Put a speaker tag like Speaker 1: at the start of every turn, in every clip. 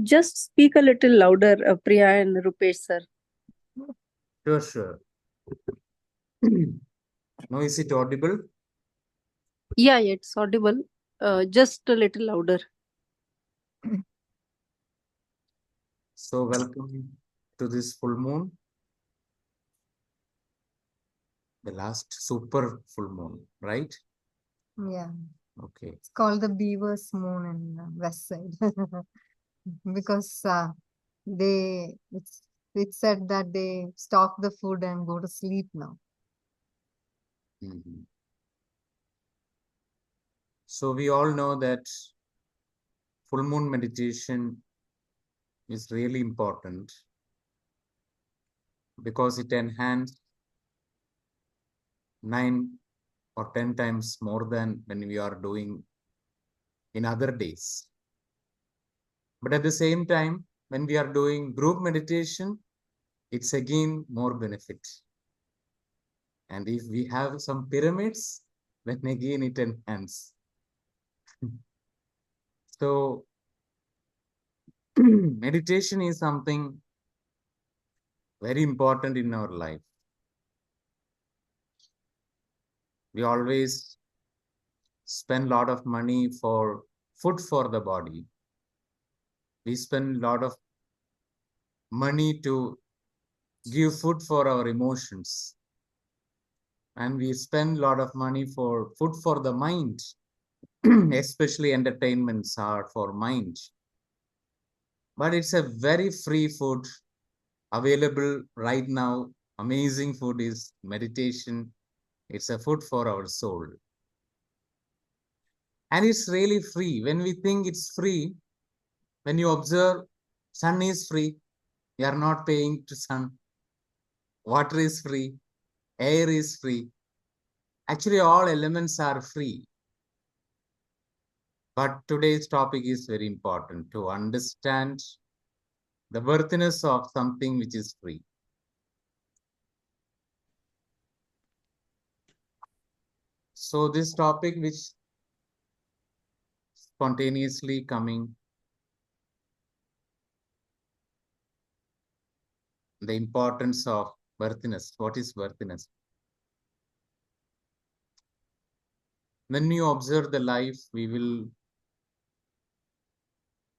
Speaker 1: Just speak a little louder, Priya and Rupesh sir.
Speaker 2: Sure, sure. Now, is it audible?
Speaker 1: Yeah, it's audible. Just a little louder.
Speaker 2: So, welcome to this full moon, the last super full moon, right?
Speaker 3: Yeah,
Speaker 2: Okay.
Speaker 3: it's called the Beaver's Moon in West Side because it's said that they stock the food and go to sleep now.
Speaker 2: Mhm. So, we all know that full moon meditation is really important because it enhances 9 or 10 times more than when we are doing in other days. But at the same time, when we are doing group meditation, it's again more benefit. And if we have some pyramids, then again it enhances. So meditation is something very important in our life. We always spend a lot of money for food for the body. We spend a lot of money to give food for our emotions. And we spend a lot of money for food for the mind, especially entertainments are for mind. But it's a very free food available right now. Amazing food is meditation. It's a food for our soul. And it's really free. When we think it's free, when you observe, sun is free. You are not paying to sun. Water is free. Air is free. Actually, all elements are free. But today's topic is very important to understand the worthiness of something which is free. So this topic which spontaneously coming, the importance of worthiness. What is worthiness? When you observe the life, we will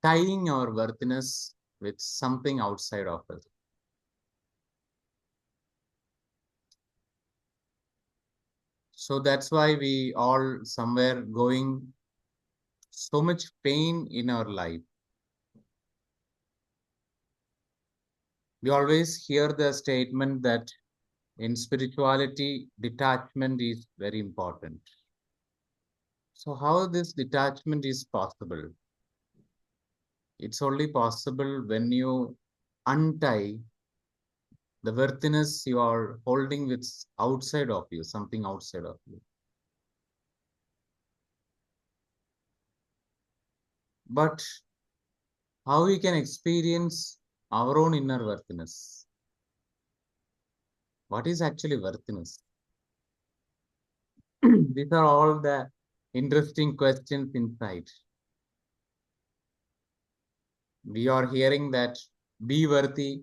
Speaker 2: tying our worthiness with something outside of us. So that's why we all somewhere going so much pain in our life. We always hear the statement that in spirituality, detachment is very important. So how this detachment is possible? It's only possible when you untie the worthiness you are holding with outside of you, something outside of you. But how we can experience our own inner worthiness? What is actually worthiness? These are all the interesting questions inside. We are hearing that be worthy,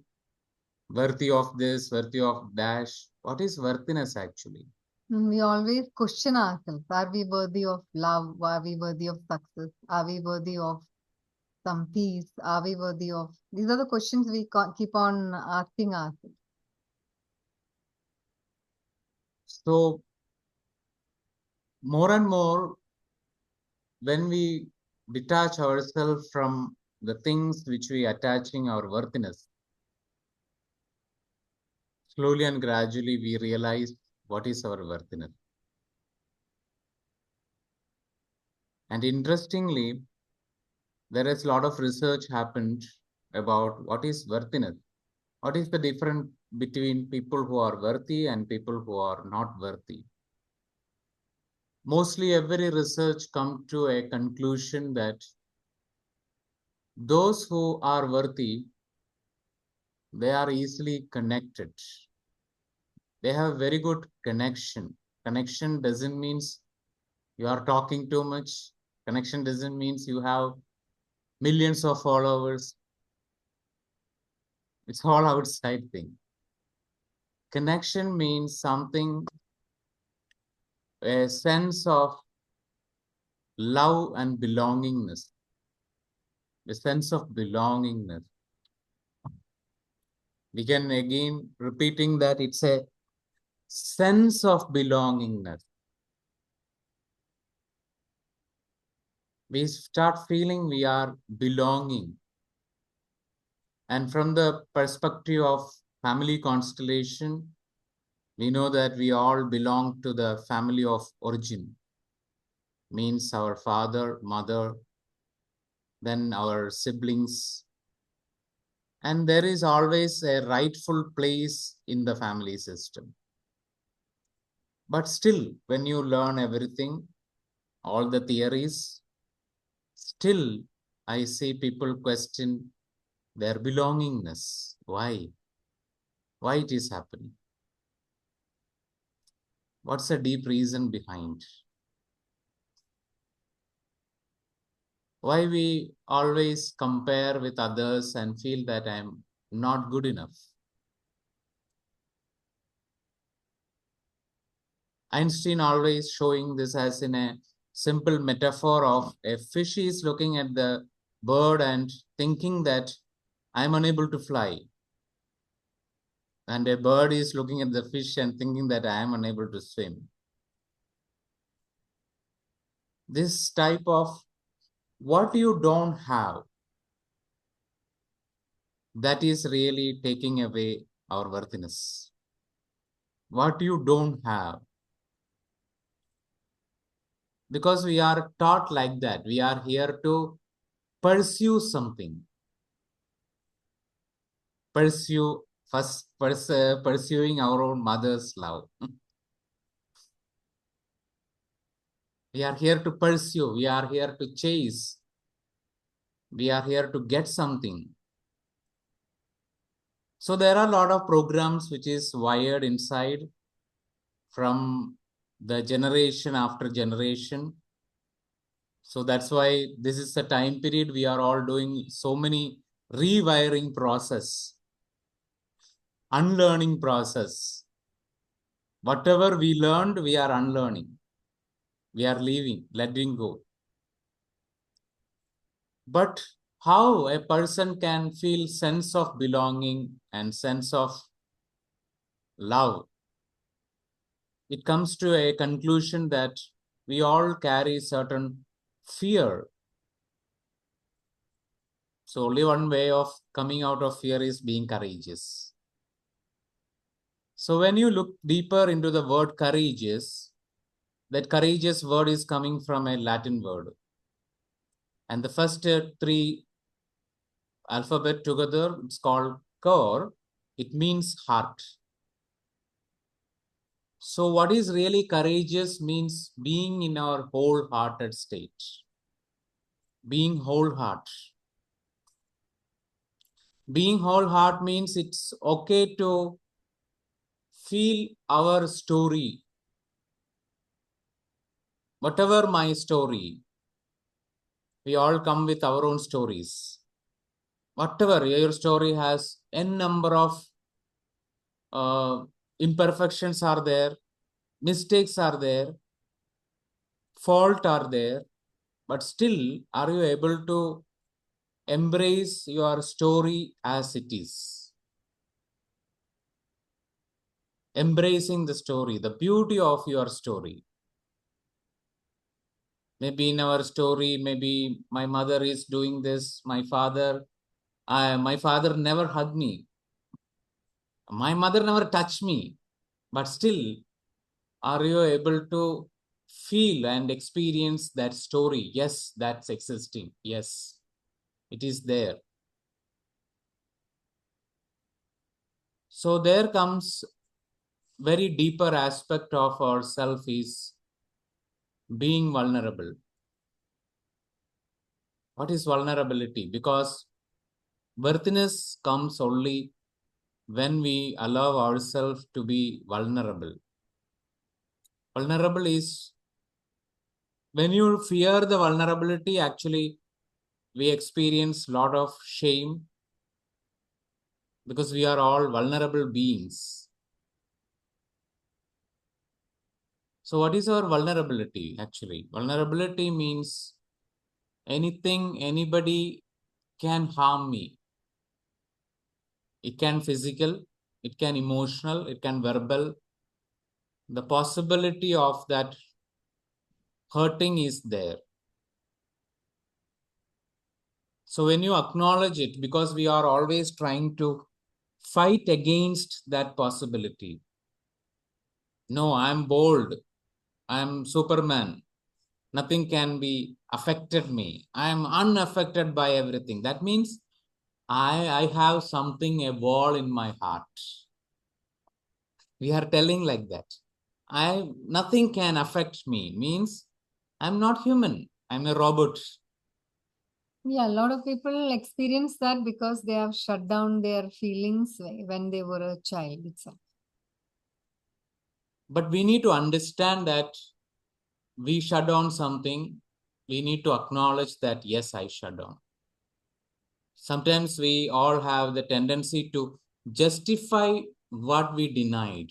Speaker 2: worthy of this, worthy of dash. What is worthiness actually?
Speaker 3: We always question ourselves. Are we worthy of love? Are we worthy of success? Are we worthy of some peace? Are we worthy of? These are the questions we keep on asking ourselves.
Speaker 2: So more and more, when we detach ourselves from the things which we attaching our worthiness, slowly and gradually we realize what is our worthiness. And interestingly, there is a lot of research happened about what is worthiness. What is the difference between people who are worthy and people who are not worthy? Mostly every research come to a conclusion that those who are worthy, they are easily connected. They have very good connection. Connection doesn't mean you are talking too much. Connection doesn't mean you have millions of followers. It's all outside thing. Connection means something, a sense of love and belongingness. A sense of belongingness. We can again repeating that it's a sense of belongingness. We start feeling we are belonging. And from the perspective of family constellation, we know that we all belong to the family of origin. Means our father, mother, then our siblings. And there is always a rightful place in the family system. But still, when you learn everything, all the theories, still I see people question their belongingness. Why? Why it is happening? What's the deep reason behind? Why we always compare with others and feel that I'm not good enough? Einstein always showing this as in a simple metaphor of a fish is looking at the bird and thinking that I'm unable to fly. And a bird is looking at the fish and thinking that I am unable to swim. This type of what you don't have, that is really taking away our worthiness. What you don't have. Because we are taught like that. We are here to pursue something. Pursuing our own mother's love. We are here to pursue. We are here to chase. We are here to get something. So there are a lot of programs which is wired inside from the generation after generation. So that's why this is a time period we are all doing so many rewiring process, unlearning process. Whatever we learned, we are unlearning. We are leaving, letting go. But how a person can feel sense of belonging and sense of love, it comes to a conclusion that we all carry certain fear. So only one way of coming out of fear is being courageous. So when you look deeper into the word courageous, that courageous word is coming from a Latin word. And the first three alphabet together, it's called core. It means heart. So what is really courageous means being in our wholehearted state. Being whole heart. Being whole heart means it's okay to feel our story. Whatever my story, we all come with our own stories. Whatever your story has n number of imperfections are there, mistakes are there, fault are there, but still are you able to embrace your story as it is? Embracing the story, the beauty of your story. Maybe in our story, maybe my mother is doing this, my father never hugged me. My mother never touched me. But still, are you able to feel and experience that story? Yes, that's existing. Yes, it is there. So there comes very deeper aspect of ourself is being vulnerable. What is vulnerability? Because worthiness comes only when we allow ourselves to be vulnerable. Vulnerable is when you fear the vulnerability, actually We experience a lot of shame because we are all vulnerable beings. So what is our vulnerability actually? Vulnerability means anything, anybody can harm me. It can physical, it can emotional, it can verbal. The possibility of that hurting is there. So when you acknowledge it, because we are always trying to fight against that possibility. No, I'm bold. I'm Superman. Nothing can be affected me. I'm unaffected by everything. That means I have something, a wall in my heart. We are telling like that. Nothing can affect me means I'm not human. I'm a robot.
Speaker 3: Yeah, a lot of people experience that because they have shut down their feelings when they were a child itself.
Speaker 2: But we need to understand that we shut down something. We need to acknowledge that, yes, I shut down. Sometimes we all have the tendency to justify what we denied.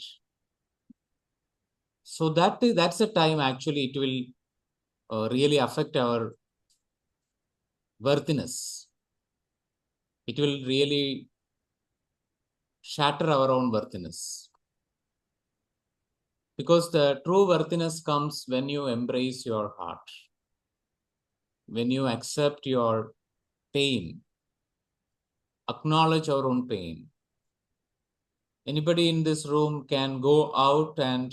Speaker 2: So that's a time actually it will really affect our worthiness. It will really shatter our own worthiness. Because the true worthiness comes when you embrace your heart, when you accept your pain, acknowledge our own pain. Anybody in this room can go out and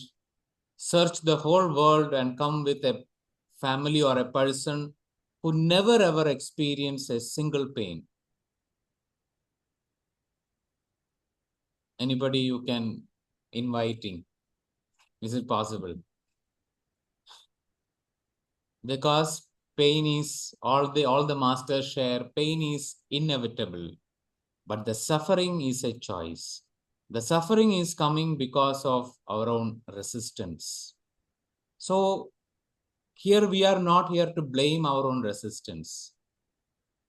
Speaker 2: search the whole world and come with a family or a person who never ever experienced a single pain. Anybody you can inviting. Is it possible? Because pain is all the masters share, pain is inevitable, but the suffering is a choice. The suffering is coming because of our own resistance. So here we are not here to blame our own resistance.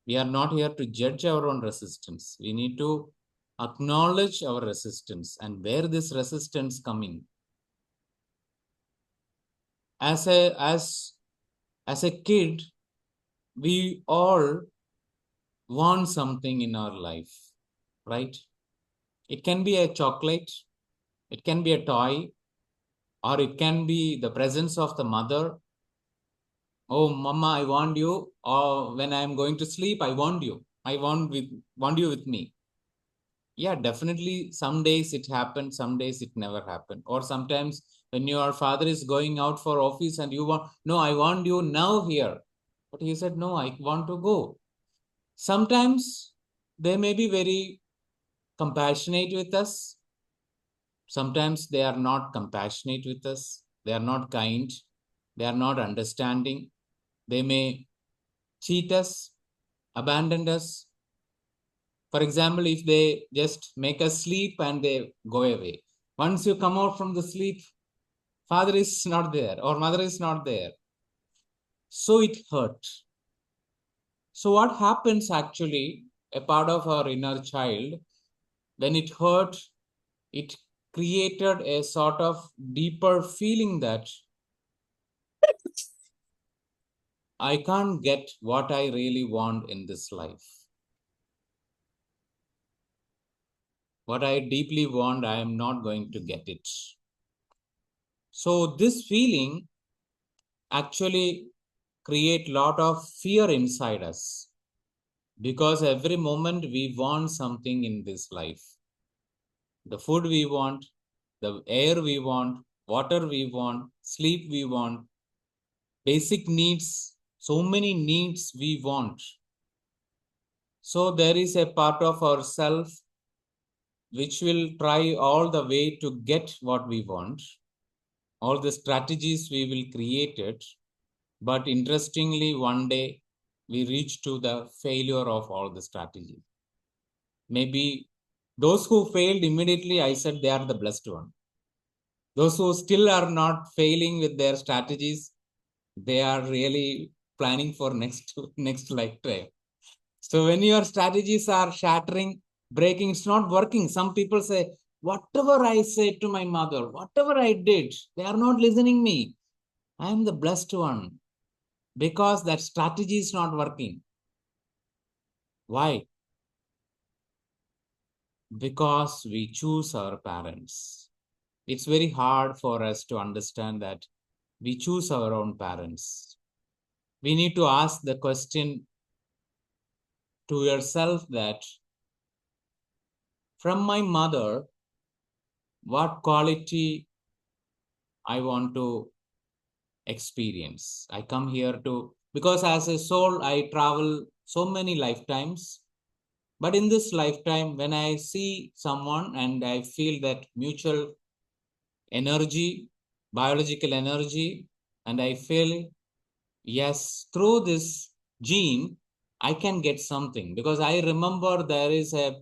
Speaker 2: We are not here to judge our own resistance. We need to acknowledge our resistance and where this resistance coming. As a kid, we all want something in our life, right? It can be a chocolate, it can be a toy, or it can be the presence of the mother. Oh, mama, I want you. Or when I'm going to sleep, I want you. I want you with me. Yeah, definitely. Some days it happens, some days it never happened. Or sometimes when your father is going out for office and you want, no, I want you now here. But he said, no, I want to go. Sometimes they may be very compassionate with us. Sometimes they are not compassionate with us. They are not kind. They are not understanding. They may cheat us, abandon us. For example, if they just make us sleep and they go away. Once you come out from the sleep, father is not there or mother is not there. So it hurt. So what happens actually, a part of our inner child, when it hurt, it created a sort of deeper feeling that I can't get what I really want in this life. What I deeply want, I am not going to get it. So this feeling actually create lot of fear inside us because every moment we want something in this life. The food we want, the air we want, water we want, sleep we want, basic needs, so many needs we want. So there is a part of ourself which will try all the way to get what we want. All the strategies we will create it. But interestingly, one day we reach to the failure of all the strategies. Maybe those who failed immediately, I said they are the blessed one. Those who still are not failing with their strategies, they are really planning for next lifetime. So when your strategies are shattering, breaking, it's not working. Some people say, whatever I said to my mother, whatever I did, they are not listening me. I am the blessed one because that strategy is not working. Why? Because we choose our parents. It's very hard for us to understand that we choose our own parents. We need to ask the question to yourself that from my mother, what quality I want to experience. I come here to, because as a soul, I travel so many lifetimes. But in this lifetime, when I see someone and I feel that mutual energy, biological energy, and I feel, yes, through this gene, I can get something. Because I remember there is a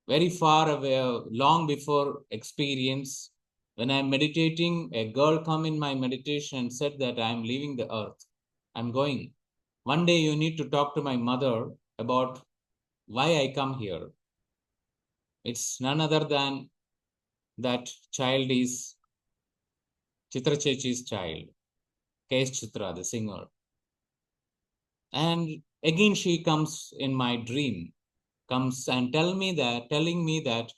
Speaker 2: very far away, long before experience, when I'm meditating, a girl come in my meditation and said that I'm leaving the earth. I'm going. One day you need to talk to my mother about why I come here. It's none other than that child is Chitra Chechi's child, K.S. Chitra, the singer. And again she comes in my dream, comes and telling me that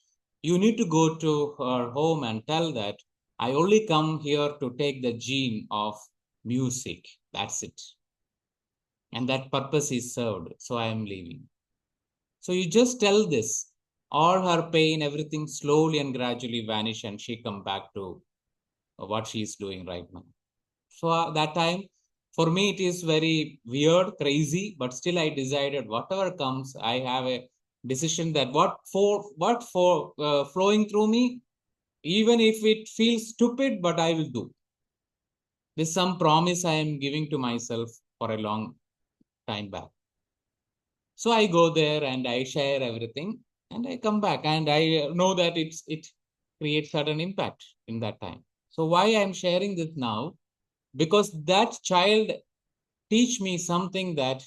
Speaker 2: you need to go to her home and tell that I only come here to take the gene of music. That's it. And that purpose is served. So I am leaving. So you just tell this. All her pain, everything slowly and gradually vanish and she come back to what she is doing right now. So that time, for me, it is very weird, crazy, but still I decided whatever comes, I have a decision that what for flowing through me, even if it feels stupid, but I will do. This is some promise I am giving to myself for a long time back. So I go there and I share everything and I come back and I know that it creates certain impact in that time. So why I'm sharing this now? Because that child teach me something, that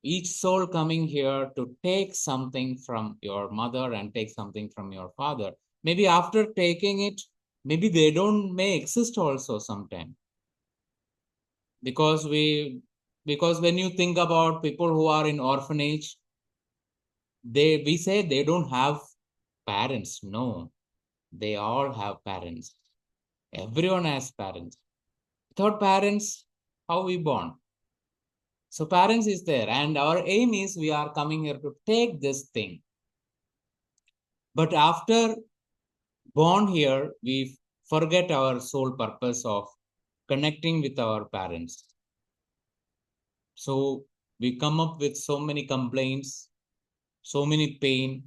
Speaker 2: each soul coming here to take something from your mother and take something from your father. Maybe after taking it, maybe they don't may exist also sometime. Because when you think about people who are in orphanage, we say they don't have parents. No, they all have parents. Everyone has parents. Without parents, how we born? So parents is there, and our aim is we are coming here to take this thing. But after born here, we forget our sole purpose of connecting with our parents. So we come up with so many complaints, so many pain.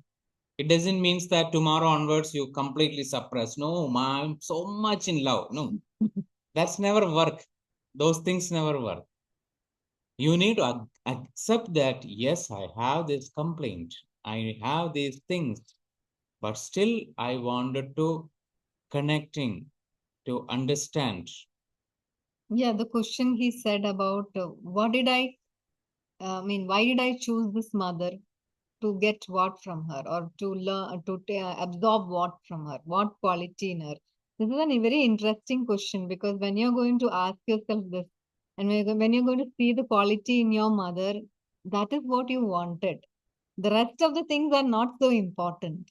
Speaker 2: It doesn't mean that tomorrow onwards you completely suppress. No, I'm so much in love. No, that's never work. Those things never work. You need to accept that, yes, I have this complaint. I have these things, but still I wanted to connecting, to understand.
Speaker 3: Yeah, the question he said about what did why did I choose this mother to get what from her or to learn, absorb what from her, what quality in her? This is a very interesting question because when you're going to ask yourself this, and when you're going to see the quality in your mother, that is what you wanted. The rest of the things are not so important.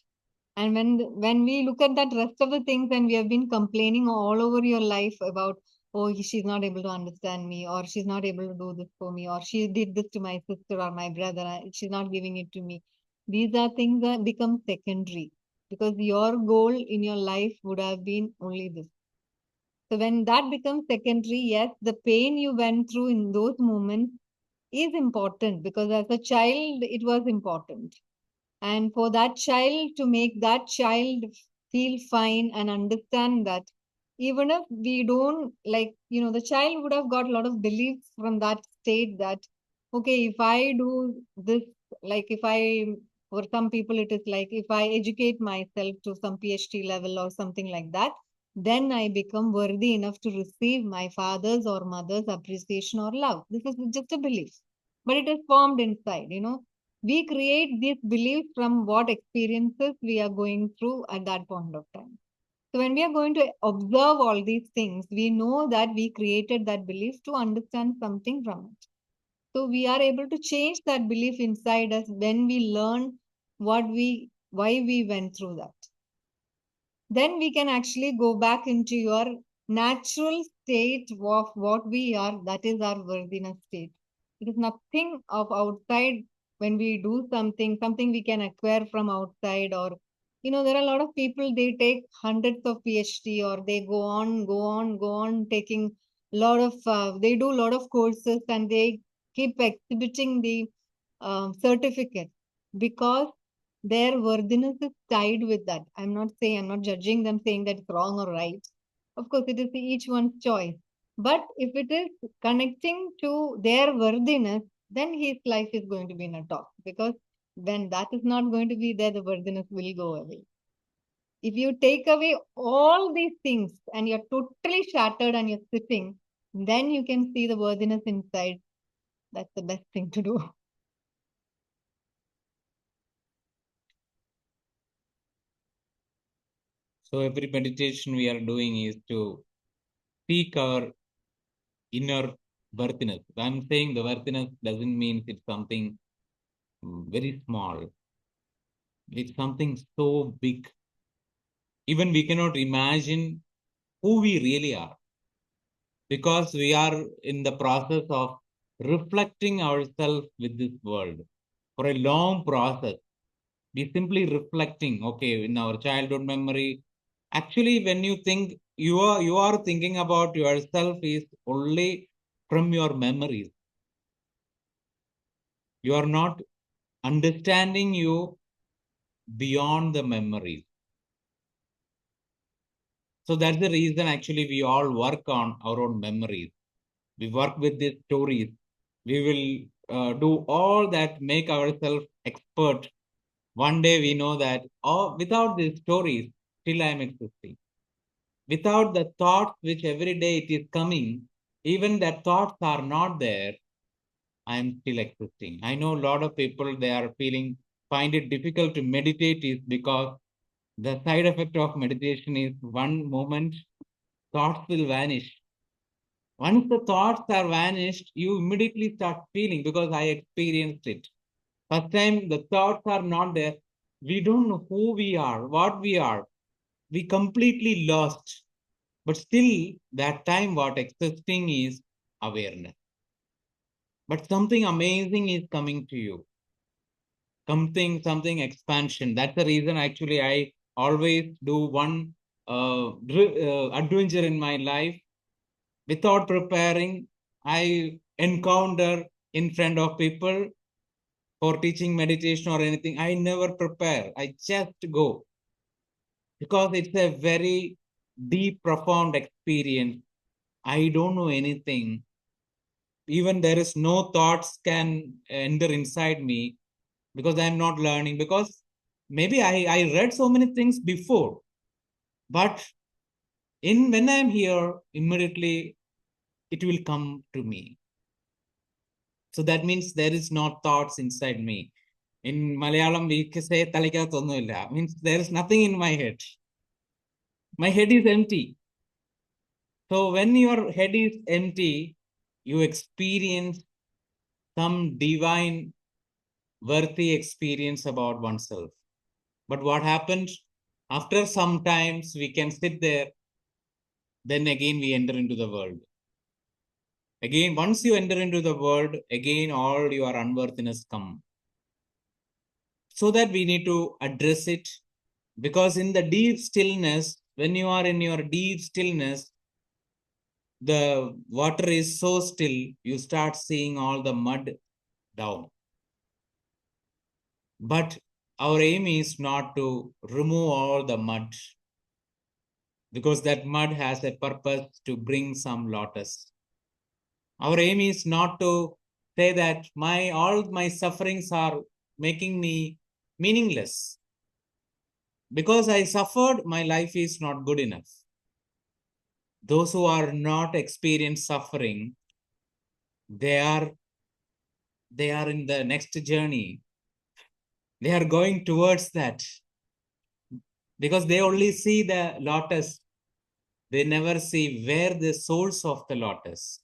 Speaker 3: And when we look at that rest of the things, and we have been complaining all over your life about, oh, she's not able to understand me, or she's not able to do this for me, or she did this to my sister or my brother, she's not giving it to me. These are things that become secondary because your goal in your life would have been only this. So when that becomes secondary, yes, the pain you went through in those moments is important because as a child, it was important. And for that child to make that child feel fine and understand that even if we don't like, the child would have got a lot of beliefs from that state that, okay, if I do this, like if I, for some people, it is like if I educate myself to some PhD level or something like that, then I become worthy enough to receive my father's or mother's appreciation or love. This is just a belief, but it is formed inside. We create these beliefs from what experiences we are going through at that point of time. So when we are going to observe all these things, we know that we created that belief to understand something from it. So we are able to change that belief inside us when we learn why we went through that. Then we can actually go back into your natural state of what we are. That is our worthiness state. It is nothing of outside. When we do something we can acquire from outside, or there are a lot of people, they take hundreds of PhD, or they go on taking a lot of they do a lot of courses, and they keep exhibiting the certificate, because their worthiness is tied with that. I'm not judging them, saying that it's wrong or right. Of course, it is each one's choice. But if it is connecting to their worthiness, then his life is going to be in a top. Because when that is not going to be there, the worthiness will go away. If you take away all these things and you're totally shattered and you're sitting, then you can see the worthiness inside. That's the best thing to do.
Speaker 2: So every meditation we are doing is to seek our inner worthiness. I'm saying the worthiness doesn't mean it's something very small. It's something so big. Even we cannot imagine who we really are, because we are in the process of reflecting ourselves with this world for a long process. We simply reflecting, okay, in our childhood memory. Actually, when you think you are thinking about yourself is only from your memories. You are not understanding you beyond the memories. So that's the reason actually we all work on our own memories. We work with these stories. We will do all that, make ourselves expert. One day we know that, oh, without these stories, still I am existing. Without the thoughts which every day it is coming, even that thoughts are not there, I am still existing. I know a lot of people, they are find it difficult to meditate is because the side effect of meditation is one moment thoughts will vanish. Once the thoughts are vanished, you immediately start feeling, because I experienced it. First time the thoughts are not there, we don't know who we are, what we are. We completely lost. But still, that time what existing is awareness. But something amazing is coming to you. Something expansion. That's the reason actually I always do one adventure in my life. Without preparing, I encounter in front of people for teaching meditation or anything. I never prepare. I just go, because it's a very deep, profound experience. I don't know anything. Even there is no thoughts can enter inside me, because I'm not learning. Because maybe I read so many things before, but when I'm here, immediately it will come to me. So that means there is no thoughts inside me. In Malayalam, we can say "Talikathonnilla," means there is nothing in my head. My head is empty. So when your head is empty, you experience some divine, worthy experience about oneself. But what happens after some times, we can sit there, then again we enter into the world. Again, once you enter into the world, again all your unworthiness come. So that we need to address it, because in the deep stillness, when you are in your deep stillness, the water is so still, you start seeing all the mud down. But our aim is not to remove all the mud, because that mud has a purpose to bring some lotus. Our aim is not to say that all my sufferings are making me meaningless. Because I suffered, my life is not good enough. Those who are not experienced suffering, they are in the next journey. They are going towards that because they only see the lotus. They never see where the source of the lotus,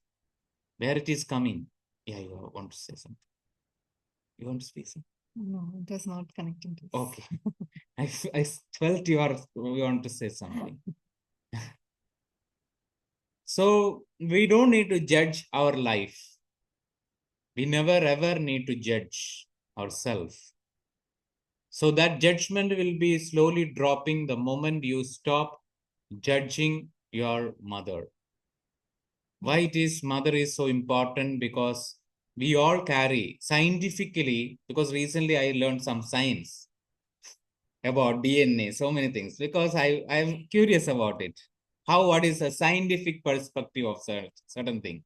Speaker 2: where it is coming. Yeah, you want to say something? You want to speak something?
Speaker 3: No, it was not connecting to this.
Speaker 2: Okay. I felt you want to say something. So we don't need to judge our life. We never ever need to judge ourselves. So that judgment will be slowly dropping the moment you stop judging your mother. Why it is mother is so important? Because we all carry scientifically, because recently I learned some science about DNA, so many things, because I'm curious about it. What is a scientific perspective of certain thing?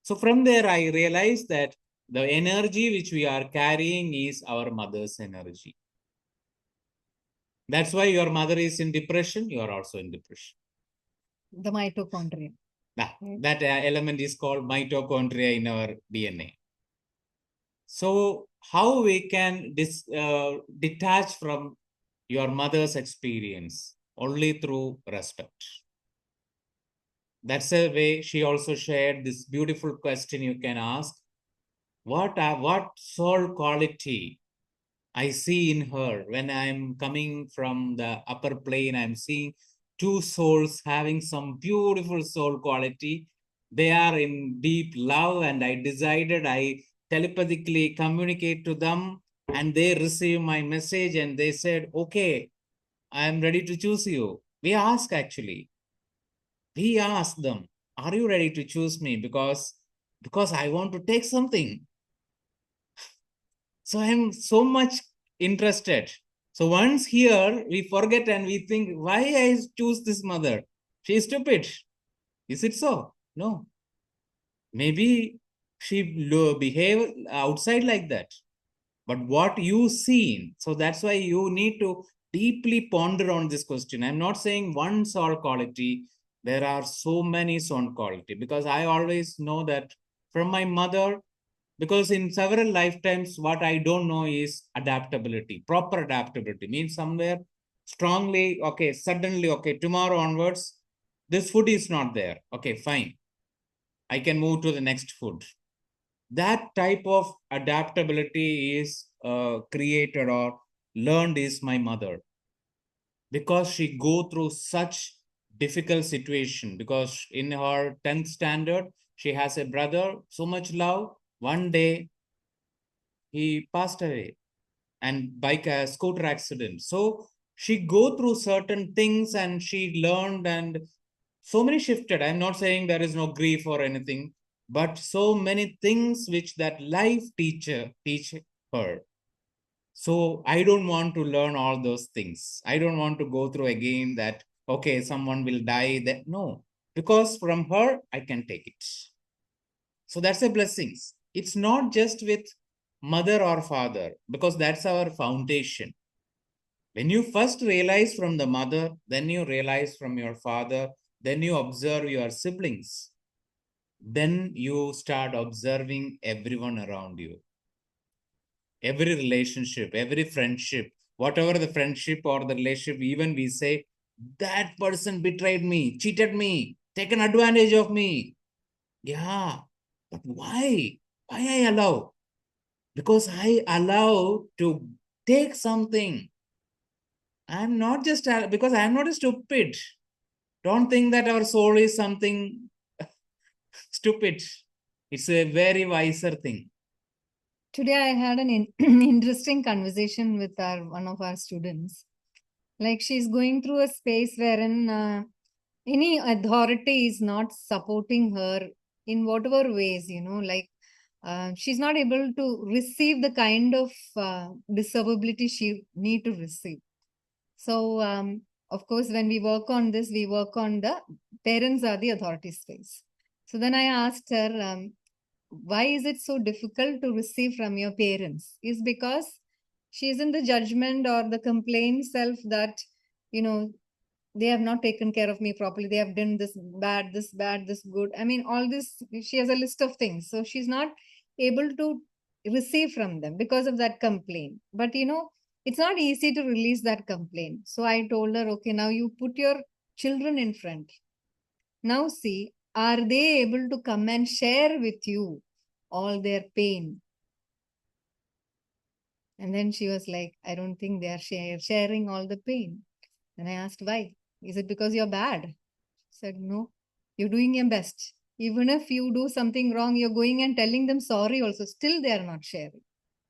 Speaker 2: So from there, I realized that the energy which we are carrying is our mother's energy. That's why your mother is in depression, you are also in depression.
Speaker 3: The mitochondria.
Speaker 2: That element is called mitochondria in our DNA. So how we can detach from your mother's experience? Only through respect. That's a way. She also shared this beautiful question you can ask. What soul quality I see in her when I'm coming from the upper plane? I'm seeing two souls having some beautiful soul quality. They are in deep love, and I decided I telepathically communicate to them, and they receive my message and they said, okay, I'm ready to choose you. We asked them, are you ready to choose me? Because I want to take something. So I'm so much interested. So once here, we forget and we think, why I choose this mother? She is stupid. Is it so? No. Maybe she behave outside like that. But what you seen, so that's why you need to deeply ponder on this question. I'm not saying one soul quality. There are so many soul quality, because I always know that from my mother, because in several lifetimes, what I don't know is adaptability. Proper adaptability means somewhere strongly, okay, suddenly, okay, tomorrow onwards, this food is not there. Okay, fine. I can move to the next food. That type of adaptability is created or learned is my mother, because she go through such difficult situation, because in her 10th standard she has a brother, so much love. One day he passed away, and bike a scooter accident. So she go through certain things and she learned, and so many shifted. I'm not saying there is no grief or anything, but so many things which that life teach her. So I don't want to learn all those things. I don't want to go through again that, okay, someone will die. That no, because from her I can take it. So that's a blessings. It's not just with mother or father, because that's our foundation. When you first realize from the mother, then you realize from your father, then you observe your siblings, then you start observing everyone around you, every relationship, every friendship, whatever the friendship or the relationship, even we say, that person betrayed me, cheated me, taken advantage of me. Yeah, but why? Why I allow? Because I allow to take something. I'm not just because I'm not a stupid. Don't think that our soul is something stupid. It's a very wiser thing.
Speaker 3: Today I had an interesting conversation with one of our students. Like, she's going through a space wherein any authority is not supporting her in whatever ways, like she's not able to receive the kind of disability she need to receive. So, of course, when we work on this, we work on the parents are the authority space. So then I asked her, why is it so difficult to receive from your parents? Is because she's in the judgment or the complaint self that, you know, they have not taken care of me properly. They have done this bad, this good. I mean, all this, she has a list of things. So she's not able to receive from them because of that complaint. But, it's not easy to release that complaint. So I told her, okay, now you put your children in front. Now see, are they able to come and share with you all their pain? And then she was like, I don't think they are sharing all the pain. And I asked, why? Is it because you're bad? She said, no, you're doing your best. Even if you do something wrong, you're going and telling them sorry also. Still, they are not sharing.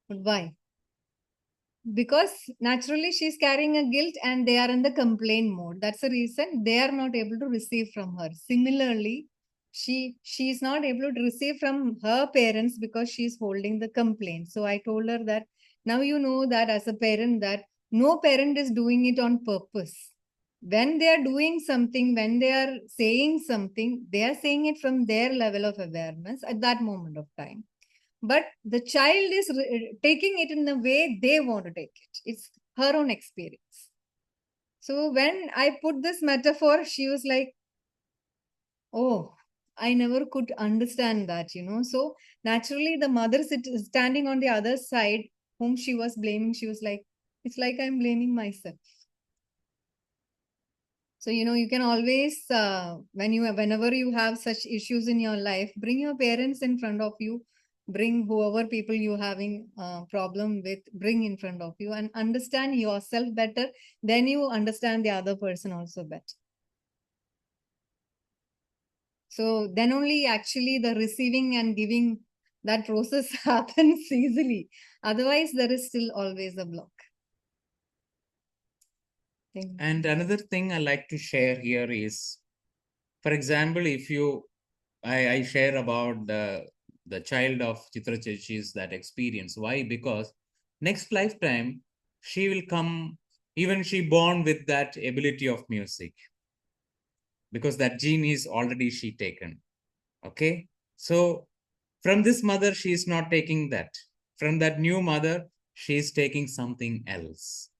Speaker 3: But why? Because naturally she's carrying a guilt and they are in the complaint mode. That's the reason they are not able to receive from her. Similarly, she is not able to receive from her parents because she's holding the complaint. So I told her that now you know that as a parent that no parent is doing it on purpose. When they are doing something, when they are saying something, they are saying it from their level of awareness at that moment of time, but the child is taking it in the way they want to take it. It's her own experience. So when I put this metaphor, she was like, oh, I never could understand that, So naturally, the mother standing on the other side, whom she was blaming, she was like, it's like I'm blaming myself. So, you can always, whenever you have such issues in your life, bring your parents in front of you, bring whoever people you having a problem with, bring in front of you and understand yourself better. Then you understand the other person also better. So then only actually the receiving and giving that process happens easily. Otherwise, there is still always a block.
Speaker 2: And another thing I like to share here is, for example, if I share about the child of Chitra Chechi's that experience. Why? Because next lifetime she will come, even she born with that ability of music, because that gene is already she taken. Okay, so from this mother she is not taking that. From that new mother she is taking something else.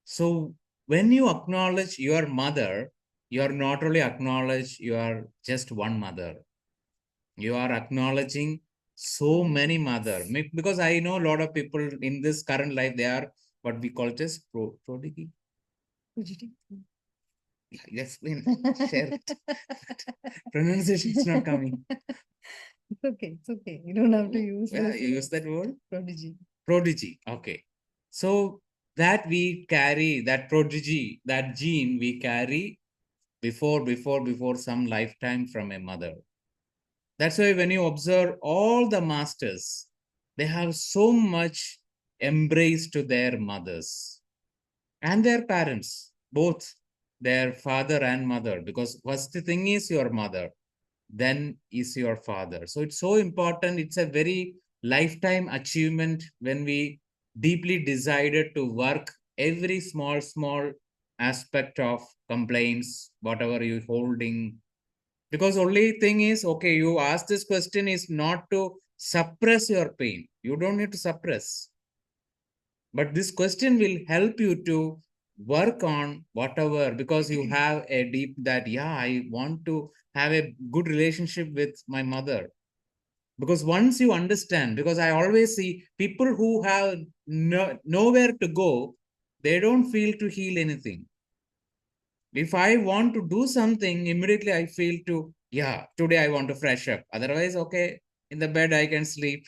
Speaker 2: So when you acknowledge your mother, you are not only acknowledge you are just one mother, you are acknowledging so many mother. Because I know a lot of people in this current life, they are what we call it as prodigy. Explain, share it. Pronunciation is not coming.
Speaker 3: It's okay. It's okay. You don't have to use
Speaker 2: Yeah,
Speaker 3: this.
Speaker 2: you use that word?
Speaker 3: Prodigy.
Speaker 2: Prodigy. Okay. So that we carry, that prodigy, that gene we carry before some lifetime from a mother. That's why when you observe all the masters, they have so much embrace to their mothers and their parents, both their father and mother, because first thing is your mother, then is your father. So it's so important. It's a very lifetime achievement when we deeply decided to work every small aspect of complaints, whatever you holding. Because only thing is, okay, you ask this question is not to suppress your pain. You don't need to suppress. But this question will help you to work on whatever, because you have a deep that, yeah, I want to have a good relationship with my mother. Because once you understand, because I always see people who have nowhere to go, they don't feel to heal anything. If I want to do something, immediately I feel to, yeah, today I want to fresh up. Otherwise, okay, in the bed I can sleep.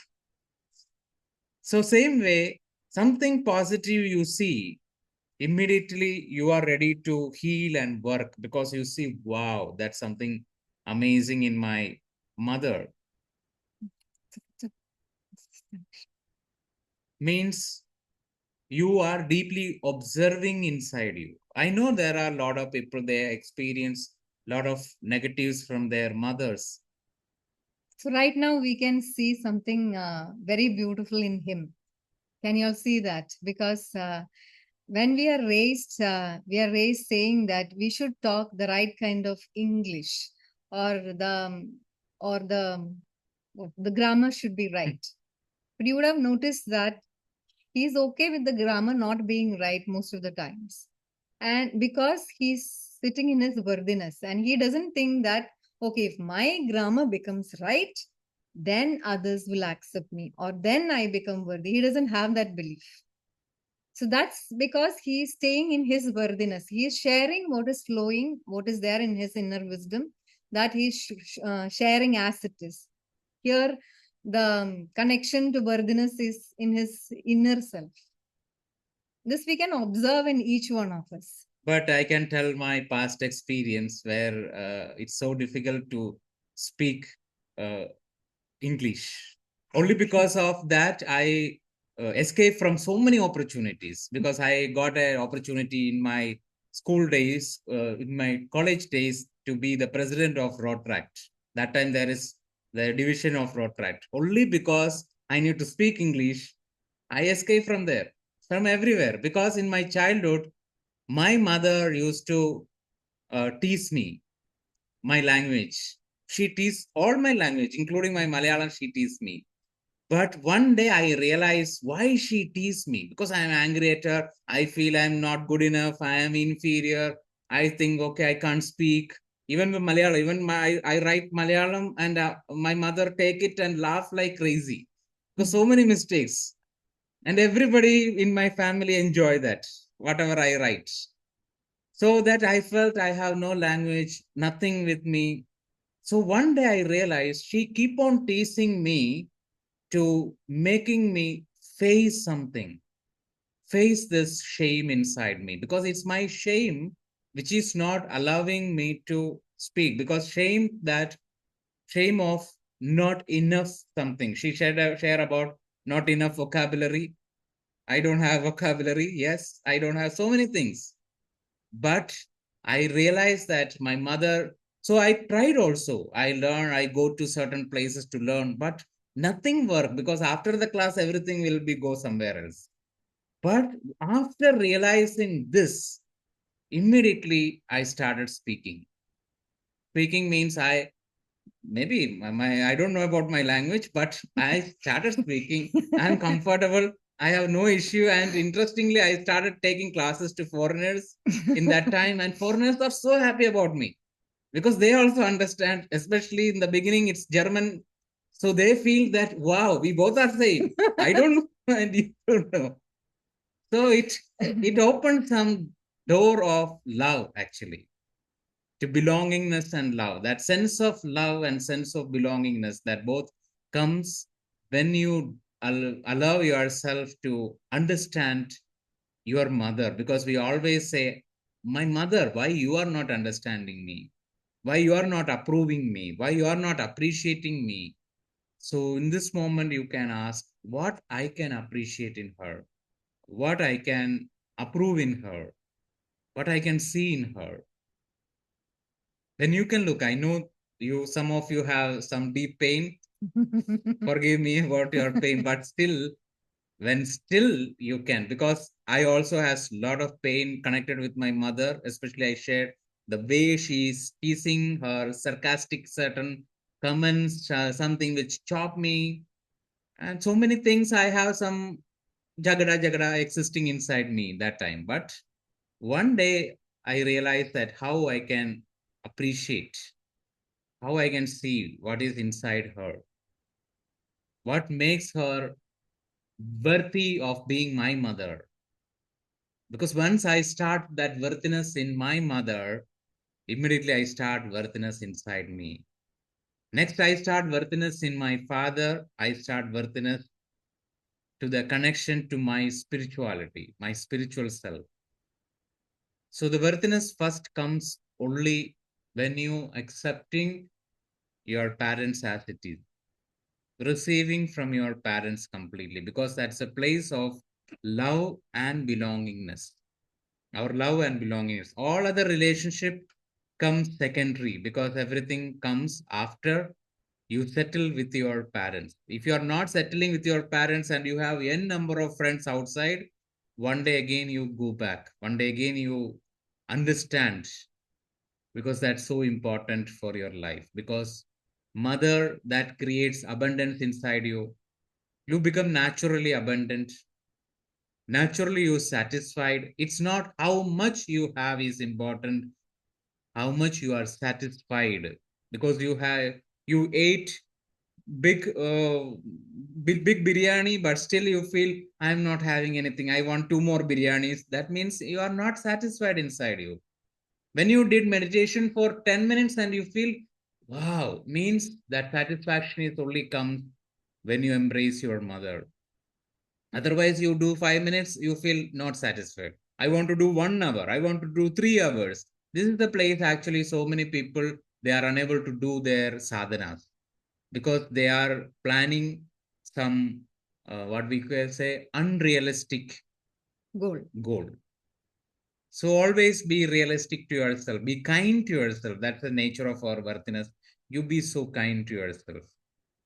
Speaker 2: So, same way, something positive you see, immediately you are ready to heal and work, because you see, wow, that's something amazing in my mother. Means you are deeply observing inside you. I know there are a lot of people, they experience a lot of negatives from their mothers.
Speaker 3: So right now we can see something very beautiful in him. Can you all see that? Because when we are raised saying that we should talk the right kind of English, or the grammar should be right. But you would have noticed that he's okay with the grammar not being right most of the times, and because he's sitting in his worthiness, and he doesn't think that, okay, if my grammar becomes right, then others will accept me, or then I become worthy. He doesn't have that belief. So that's because he is staying in his worthiness. He is sharing what is flowing, what is there in his inner wisdom, that he is sharing as it is. Here, the connection to worthiness is in his inner self. This we can observe in each one of us.
Speaker 2: But I can tell my past experience where it's so difficult to speak uh, English. Only because of that, I escaped from so many opportunities, because I got an opportunity in my school days, in my college days, to be the president of Rotaract. That time there is the division of Rotaract. Only because I need to speak English, I escaped from there, from everywhere. Because in my childhood, my mother used to tease me my language. She teased all my language, including my Malayalam. She teased me. But one day I realized why she teased me, because I am angry at her. I feel I'm not good enough. I am inferior. I think, okay, I can't speak. Even with Malayalam, I write Malayalam, and my mother take it and laugh like crazy. Because so many mistakes. And everybody in my family enjoy that, whatever I write. So that I felt I have no language, nothing with me. So one day I realized she keep on teasing me to making me face something, face this shame inside me, because it's my shame which is not allowing me to speak. Because shame of not enough something. She share about not enough vocabulary. I don't have vocabulary. Yes, I don't have so many things. But I realized that my mother, so I tried also. I learn, I go to certain places to learn, but nothing worked, because after the class, everything will be go somewhere else. But after realizing this, immediately I started speaking. Speaking means maybe I don't know about my language, but I started speaking. I'm comfortable. I have no issue. And interestingly, I started taking classes to foreigners in that time, and foreigners are so happy about me, because they also understand, especially in the beginning, it's German. So they feel that, wow, we both are same. I don't know, and you don't know. So it opened some door of love, actually, to belongingness and love. That sense of love and sense of belongingness, that both comes when you allow yourself to understand your mother. Because we always say, my mother, why you are not understanding me, why you are not approving me, why you are not appreciating me. So in this moment you can ask, what I can appreciate in her, what I can approve in her, what I can see in her. Then you can look. I know you, some of you have some deep pain. Forgive me about your pain, but still, when still you can, because I also has a lot of pain connected with my mother. Especially I shared the way she's teasing, her sarcastic certain comments, something which chop me, and so many things. I have some jagada existing inside me that time. But one day I realized that how I can appreciate, how I can see what is inside her, what makes her worthy of being my mother. Because once I start that worthiness in my mother, immediately I start worthiness inside me. Next, I start worthiness in my father. I start worthiness to the connection to my spirituality, my spiritual self. So the worthiness first comes only when you accepting your parents as it is, receiving from your parents completely, because that's a place of love and belongingness. Our love and belongingness, all other relationship comes secondary, because everything comes after you settle with your parents. If you are not settling with your parents and you have n number of friends outside, one day again you go back, one day again you understand, because that's so important for your life. Because mother that creates abundance inside you, you become naturally abundant, naturally you satisfied. It's not how much you have is important, how much you are satisfied, because you ate big big biryani, but still you feel I'm not having anything, I want two more biryanis, that means you are not satisfied inside you. When you did meditation for 10 minutes and you feel wow, means that satisfaction is only comes when you embrace your mother. Otherwise, you do 5 minutes, you feel not satisfied. I want to do 1 hour. I want to do 3 hours. This is the place actually so many people they are unable to do their sadhanas because they are planning some what we can say unrealistic goal. So always be realistic to yourself. Be kind to yourself. That's the nature of our worthiness. You be so kind to yourself.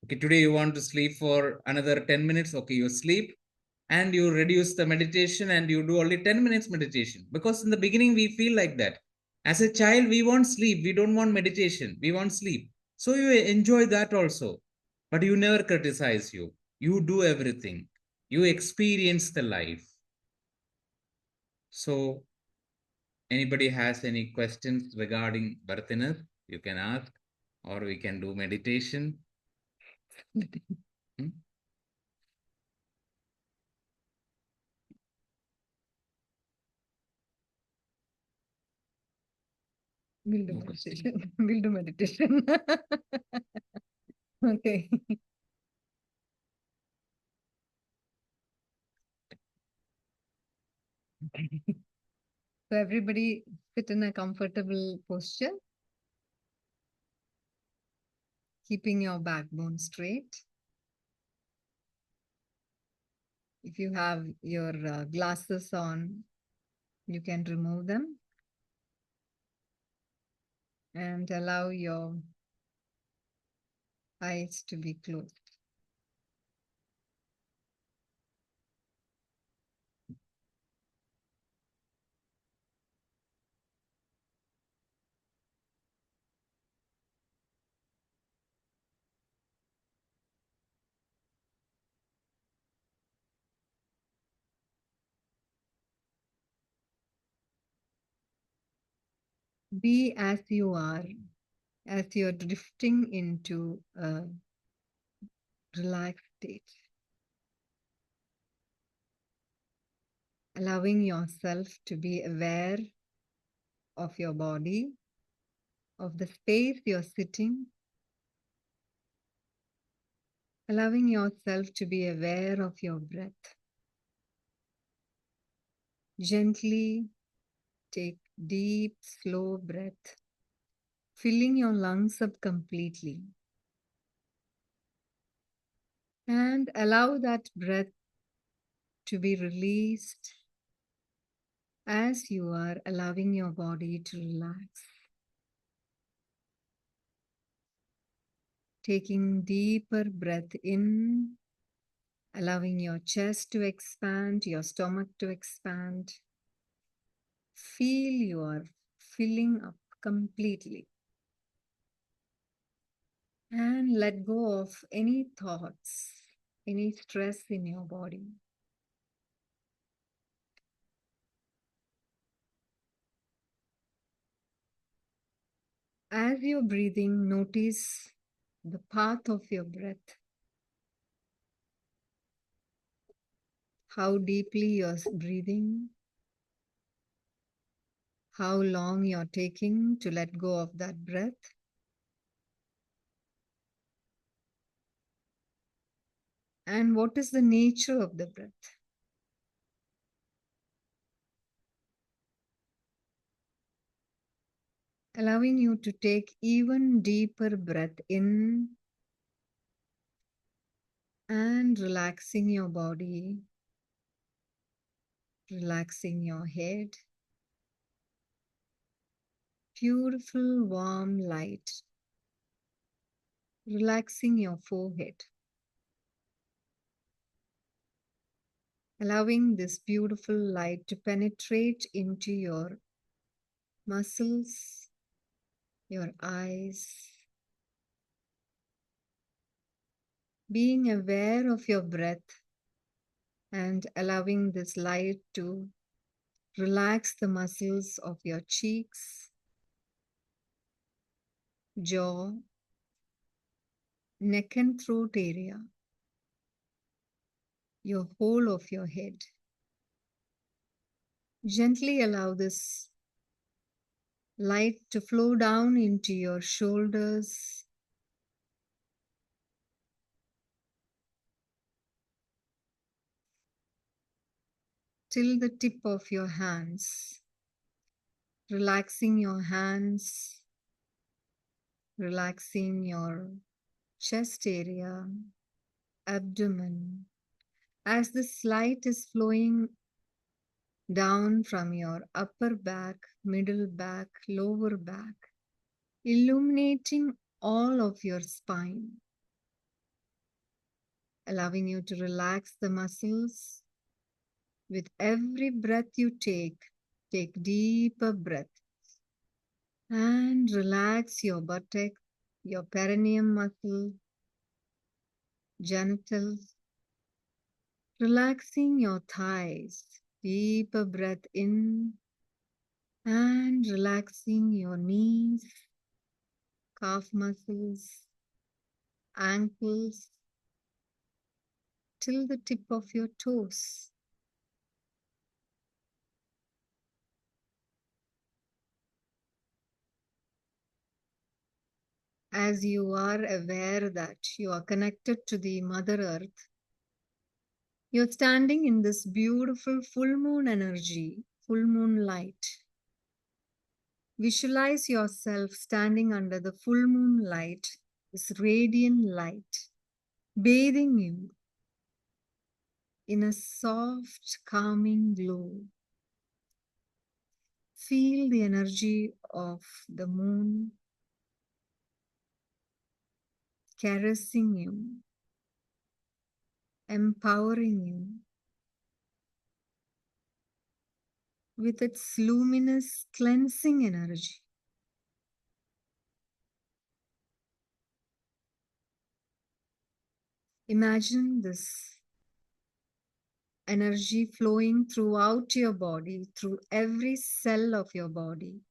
Speaker 2: Okay, today you want to sleep for another 10 minutes. Okay, you sleep and you reduce the meditation and you do only 10 minutes meditation. Because in the beginning, we feel like that. As a child, we want sleep. We don't want meditation. We want sleep. So you enjoy that also. But you never criticize you. You do everything. You experience the life. So anybody has any questions regarding worthiness, you can ask, or we can do meditation. Hmm?
Speaker 3: We'll do
Speaker 2: No
Speaker 3: meditation. We'll do meditation. Okay. So everybody sit in a comfortable posture, keeping your backbone straight. If you have your glasses on, you can remove them and allow your eyes to be closed. Be as you are, as you're drifting into a relaxed state, allowing yourself to be aware of your body, of the space you're sitting, allowing yourself to be aware of your breath. Gently take deep, slow breath, filling your lungs up completely. And allow that breath to be released as you are allowing your body to relax. Taking deeper breath in, allowing your chest to expand, your stomach to expand. Feel you are filling up completely. And let go of any thoughts, any stress in your body. As you're breathing, notice the path of your breath, how deeply you're breathing, how long you're taking to let go of that breath. And what is the nature of the breath? Allowing you to take even deeper breath in and relaxing your body, relaxing your head. Beautiful warm light, relaxing your forehead. Allowing this beautiful light to penetrate into your muscles, your eyes. Being aware of your breath and allowing this light to relax the muscles of your cheeks, jaw, neck and throat area, your whole of your head. Gently allow this light to flow down into your shoulders, till the tip of your hands, relaxing your hands, relaxing your chest area, abdomen. As this light is flowing down from your upper back, middle back, lower back, illuminating all of your spine, allowing you to relax the muscles. With every breath you take deeper breath and relax your buttock, your perineum muscle, genitals, relaxing your thighs. Deeper breath in and relaxing your knees, calf muscles, ankles, till the tip of your toes. As you are aware that you are connected to the Mother Earth, you're standing in this beautiful full moon energy, full moon light. Visualize yourself standing under the full moon light, this radiant light, bathing you in a soft, calming glow. Feel the energy of the moon caressing you, empowering you with its luminous cleansing energy. Imagine this energy flowing throughout your body, through every cell of your body,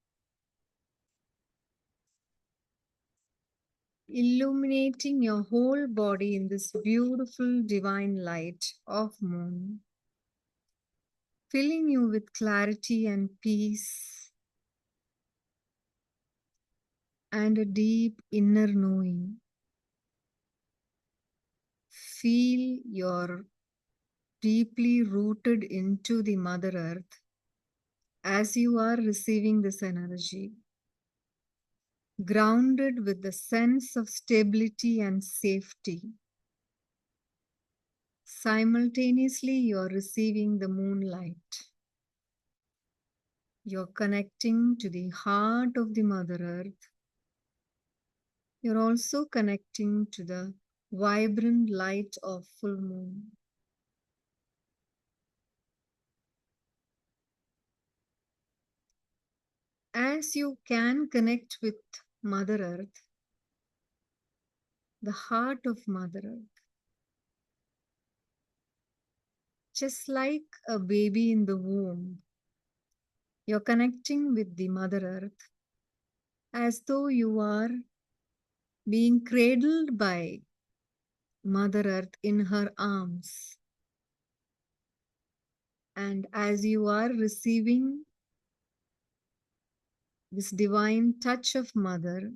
Speaker 3: illuminating your whole body in this beautiful divine light of moon, filling you with clarity and peace and a deep inner knowing. Feel you're deeply rooted into the Mother Earth as you are receiving this energy, grounded with the sense of stability and safety. Simultaneously, you're receiving the moonlight. You're connecting to the heart of the Mother Earth. You're also connecting to the vibrant light of full moon. As you can connect with Mother Earth, the heart of Mother Earth, just like a baby in the womb, you're connecting with the Mother Earth as though you are being cradled by Mother Earth in her arms. And as you are receiving this divine touch of Mother,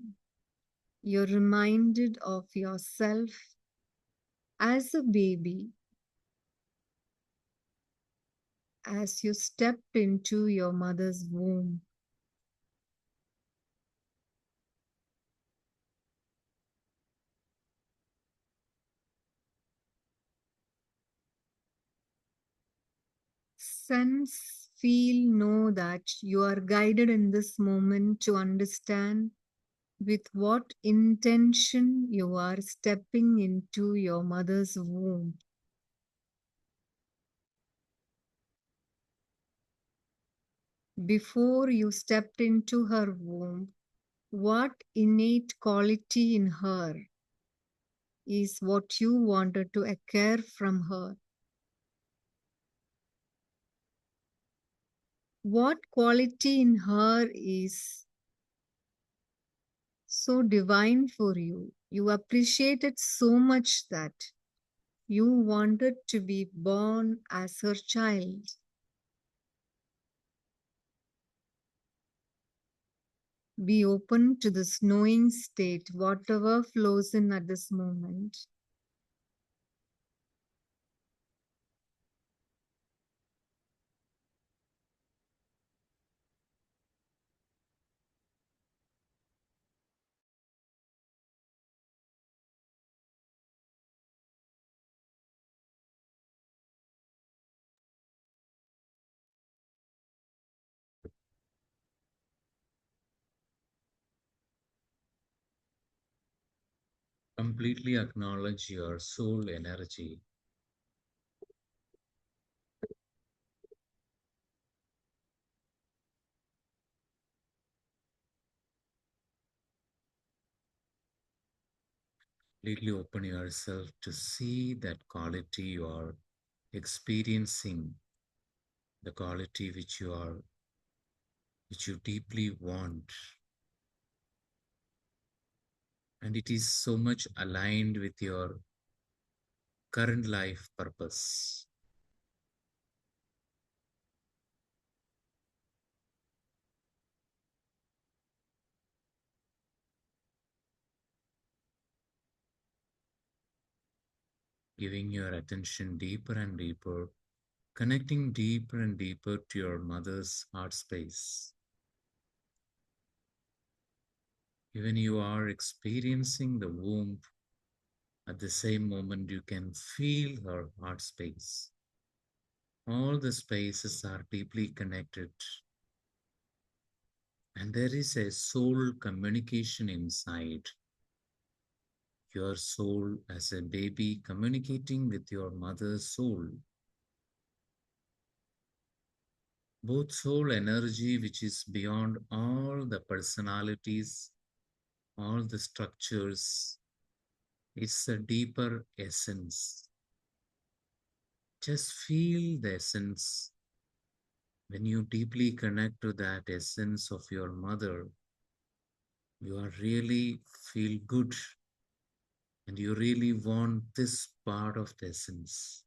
Speaker 3: you're reminded of yourself as a baby, as you stepped into your mother's womb. Sense, feel, know that you are guided in this moment to understand with what intention you are stepping into your mother's womb. Before you stepped into her womb, what innate quality in her is what you wanted to acquire from her? What quality in her is so divine for you You appreciate it so much that you wanted to be born as her child. Be open to this knowing state, whatever flows in at this moment.
Speaker 2: Completely acknowledge your soul energy. Completely open yourself to see that quality you are experiencing, the quality which you deeply want. And it is so much aligned with your current life purpose. Giving your attention deeper and deeper, connecting deeper and deeper to your mother's heart space. Even you are experiencing the womb, at the same moment you can feel her heart space. All the spaces are deeply connected, and there is a soul communication inside. Your soul as a baby communicating with your mother's soul. Both soul energy, which is beyond all the personalities, all the structures, it's a deeper essence. Just feel the essence. When you deeply connect to that essence of your mother, you are really feel good and you really want this part of the essence.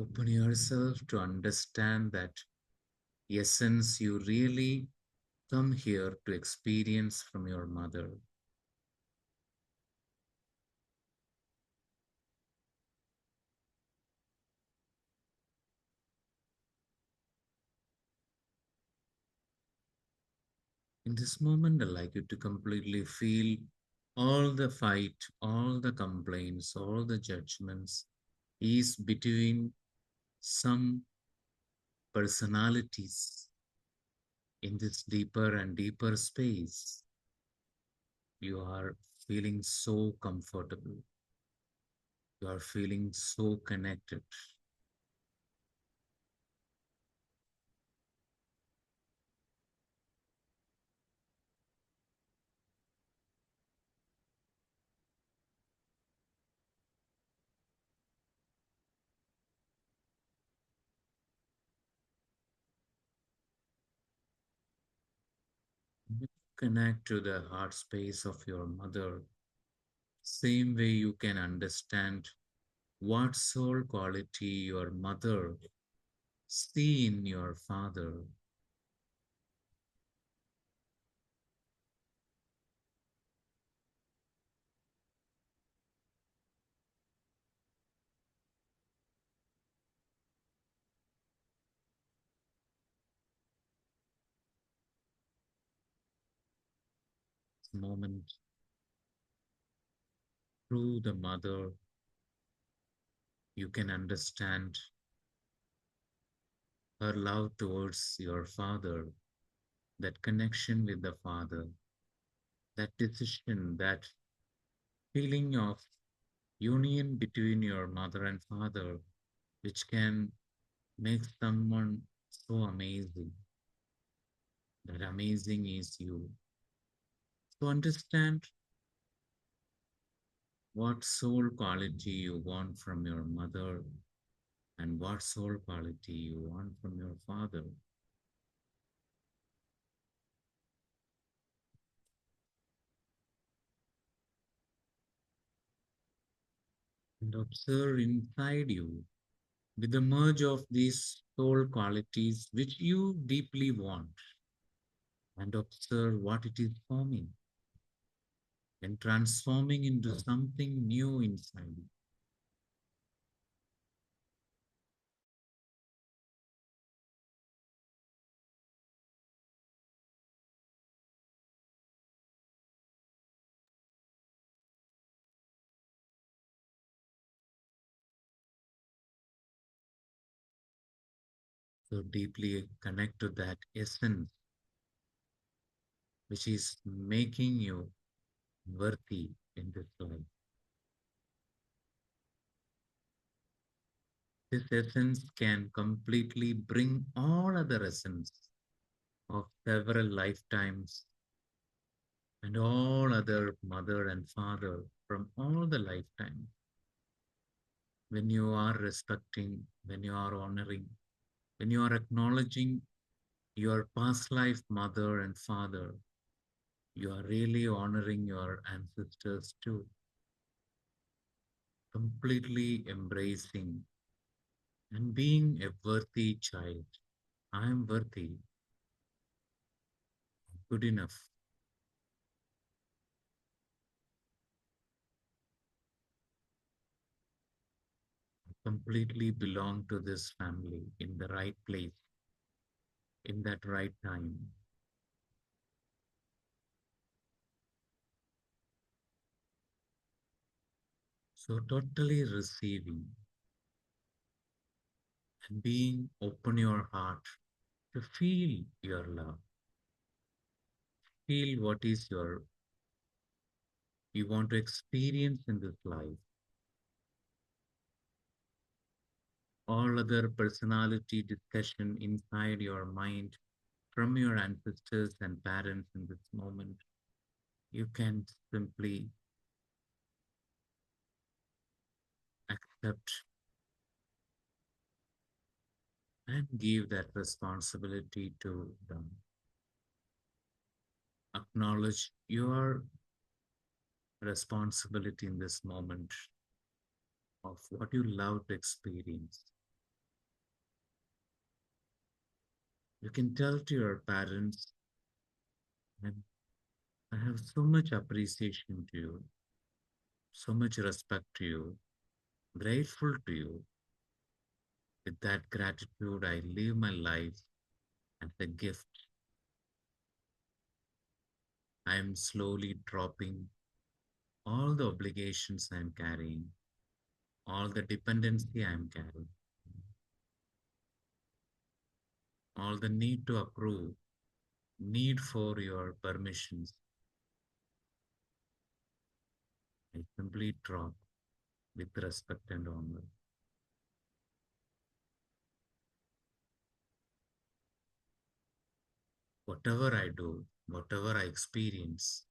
Speaker 2: Open yourself to understand that essence you really come here to experience from your mother. In this moment, I'd like you to completely feel all the fight, all the complaints, all the judgments is between some personalities in this deeper and deeper space. You are feeling so comfortable. You are feeling so connected. You connect to the heart space of your mother. Same way you can understand what soul quality your mother see in your father. Moment through the mother, you can understand her love towards your father, that connection with the father, that decision, that feeling of union between your mother and father, which can make someone so amazing. That amazing is you. So understand what soul quality you want from your mother and what soul quality you want from your father. And observe inside you with the merge of these soul qualities which you deeply want, and observe what it is forming and transforming into something new inside you. So deeply connect to that essence which is making you worthy in this life. This essence can completely bring all other essence of several lifetimes and all other mother and father from all the lifetime. When you are respecting, when you are honoring, when you are acknowledging your past life mother and father, you are really honoring your ancestors too, completely embracing and being a worthy child. I am worthy, good enough. Completely belong to this family in the right place, in that right time. So totally receiving and being open your heart to feel your love, feel what is your you want to experience in this life. All other personality discussion inside your mind from your ancestors and parents in this moment, you can simply accept and give that responsibility to them. Acknowledge your responsibility in this moment of what you love to experience. You can tell to your parents, and I have so much appreciation to you, so much respect to you, grateful to you. With that gratitude, I live my life as a gift. I am slowly dropping all the obligations I am carrying, all the dependency I am carrying, all the need to approve, need for your permissions. I simply drop with respect and honor. Whatever I do, whatever I experience,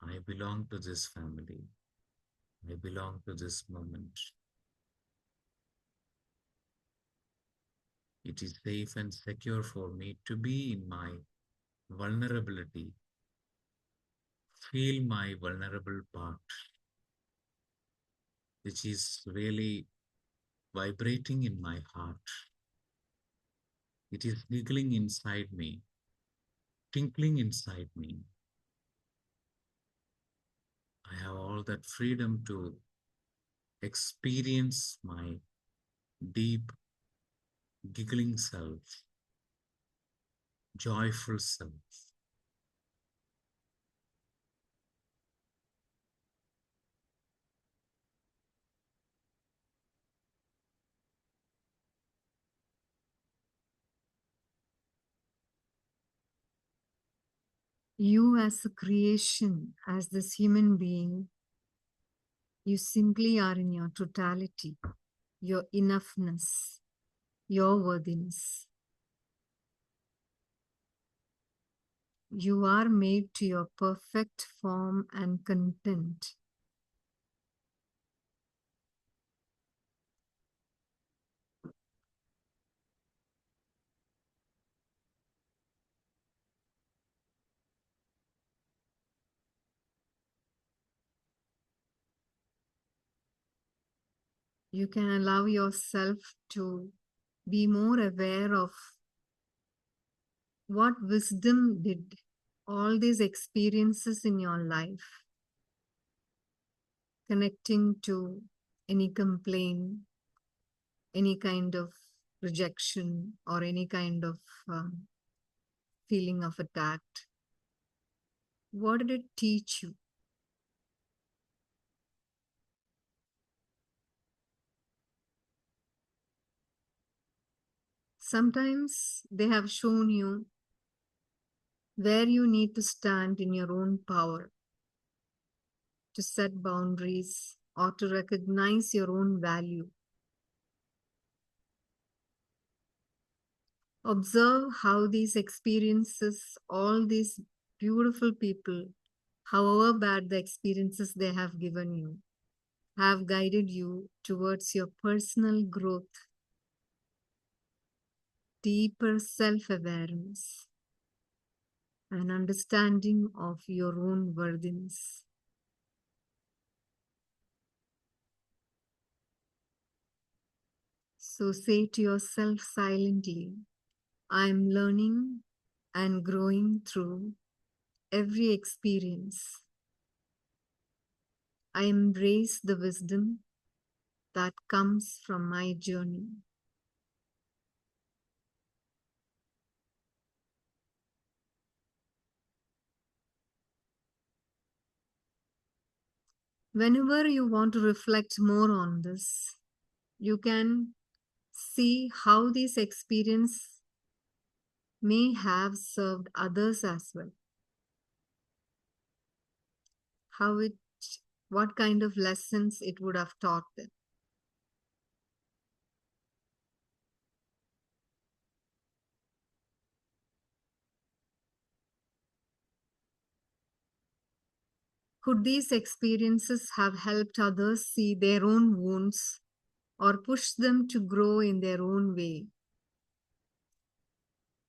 Speaker 2: I belong to this family. I belong to this moment. It is safe and secure for me to be in my vulnerability, feel my vulnerable part, which is really vibrating in my heart. It is giggling inside me, tinkling inside me. I have all that freedom to experience my deep, giggling self, joyful self.
Speaker 3: You as a creation, as this human being, you simply are in your totality, your enoughness, your worthiness. You are made to your perfect form and content. You can allow yourself to be more aware of what wisdom did all these experiences in your life, connecting to any complaint, any kind of rejection, or any kind of feeling of attacked. What did it teach you? Sometimes they have shown you where you need to stand in your own power, to set boundaries, or to recognize your own value. Observe how these experiences, all these beautiful people, however bad the experiences they have given you, have guided you towards your personal growth, deeper self awareness, and understanding of your own worthiness. So say to yourself silently, I am learning and growing through every experience. I embrace the wisdom that comes from my journey. Whenever you want to reflect more on this, you can see how this experience may have served others as well. What kind of lessons it would have taught them. Could these experiences have helped others see their own wounds or push them to grow in their own way?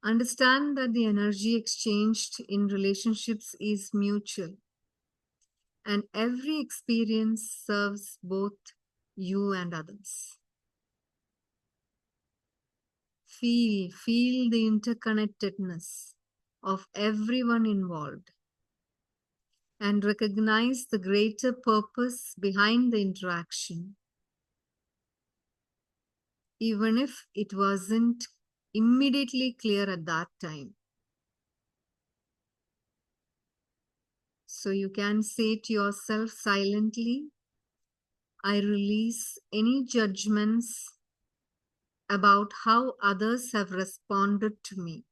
Speaker 3: Understand that the energy exchanged in relationships is mutual, and every experience serves both you and others. Feel the interconnectedness of everyone involved and recognize the greater purpose behind the interaction, even if it wasn't immediately clear at that time. So you can say to yourself silently, I release any judgments about how others have responded to me.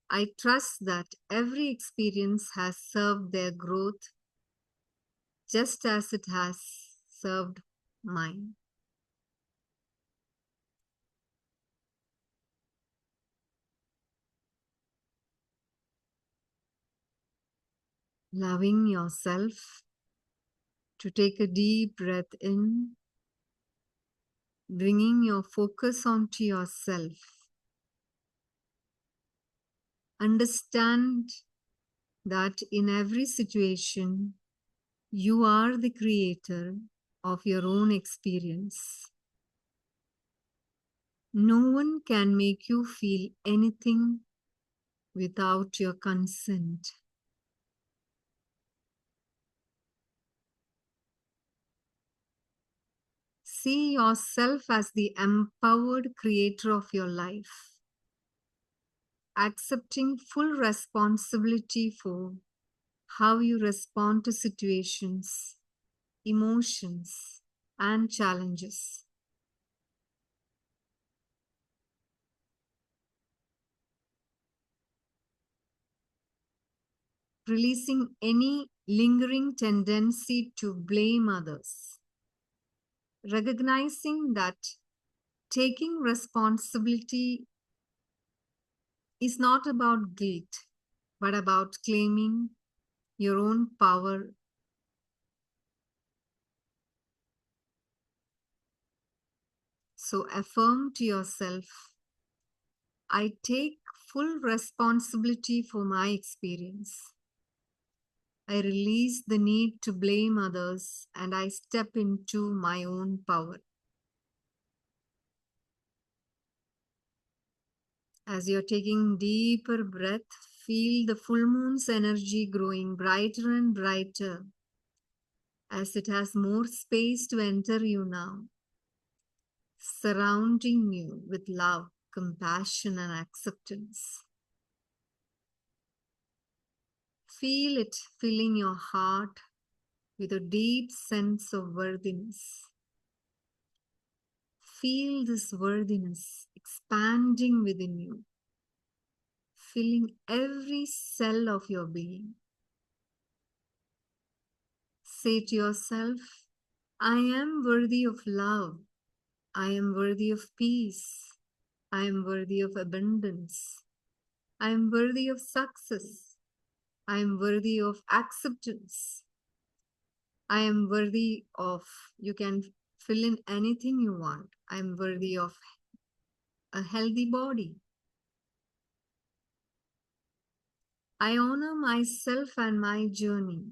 Speaker 3: I trust that every experience has served their growth just as it has served mine. Allowing yourself to take a deep breath in, bringing your focus onto yourself. Understand that in every situation, you are the creator of your own experience. No one can make you feel anything without your consent. See yourself as the empowered creator of your life, accepting full responsibility for how you respond to situations, emotions, and challenges. Releasing any lingering tendency to blame others. Recognizing that taking responsibility is not about guilt, but about claiming your own power. So affirm to yourself, I take full responsibility for my experience. I release the need to blame others and I step into my own power. As you're taking deeper breath, feel the full moon's energy growing brighter and brighter as it has more space to enter you now, surrounding you with love, compassion, and acceptance. Feel it filling your heart with a deep sense of worthiness. Feel this worthiness expanding within you, filling every cell of your being. Say to yourself, I am worthy of love. I am worthy of peace. I am worthy of abundance. I am worthy of success. I am worthy of acceptance. I am worthy of, you can fill in anything you want. I am worthy of a healthy body. I honor myself and my journey.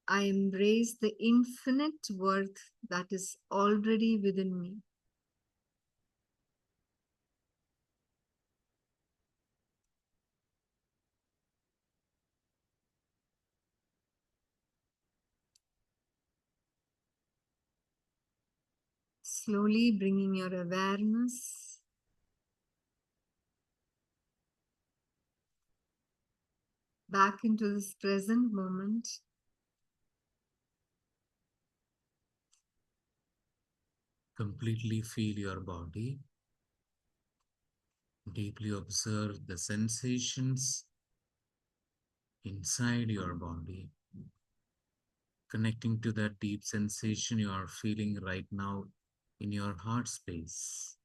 Speaker 3: I embrace the infinite worth that is already within me. Slowly bringing your awareness back into this present moment.
Speaker 2: Completely feel your body. Deeply observe the sensations inside your body. Connecting to that deep sensation you are feeling right now in your heart space.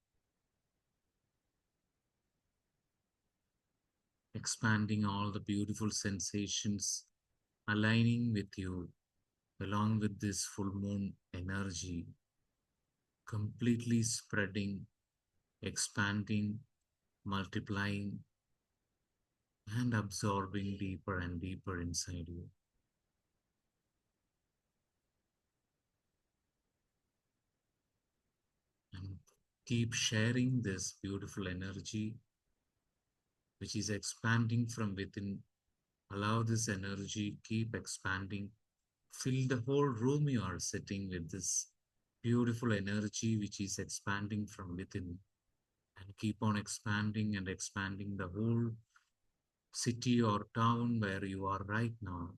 Speaker 2: Expanding all the beautiful sensations, aligning with you along with this full moon energy, completely spreading, expanding, multiplying, and absorbing deeper and deeper inside you. And keep sharing this beautiful energy which is expanding from within. Allow this energy keep expanding. Fill the whole room you are sitting with this beautiful energy which is expanding from within, and keep on expanding and expanding the whole city or town where you are right now.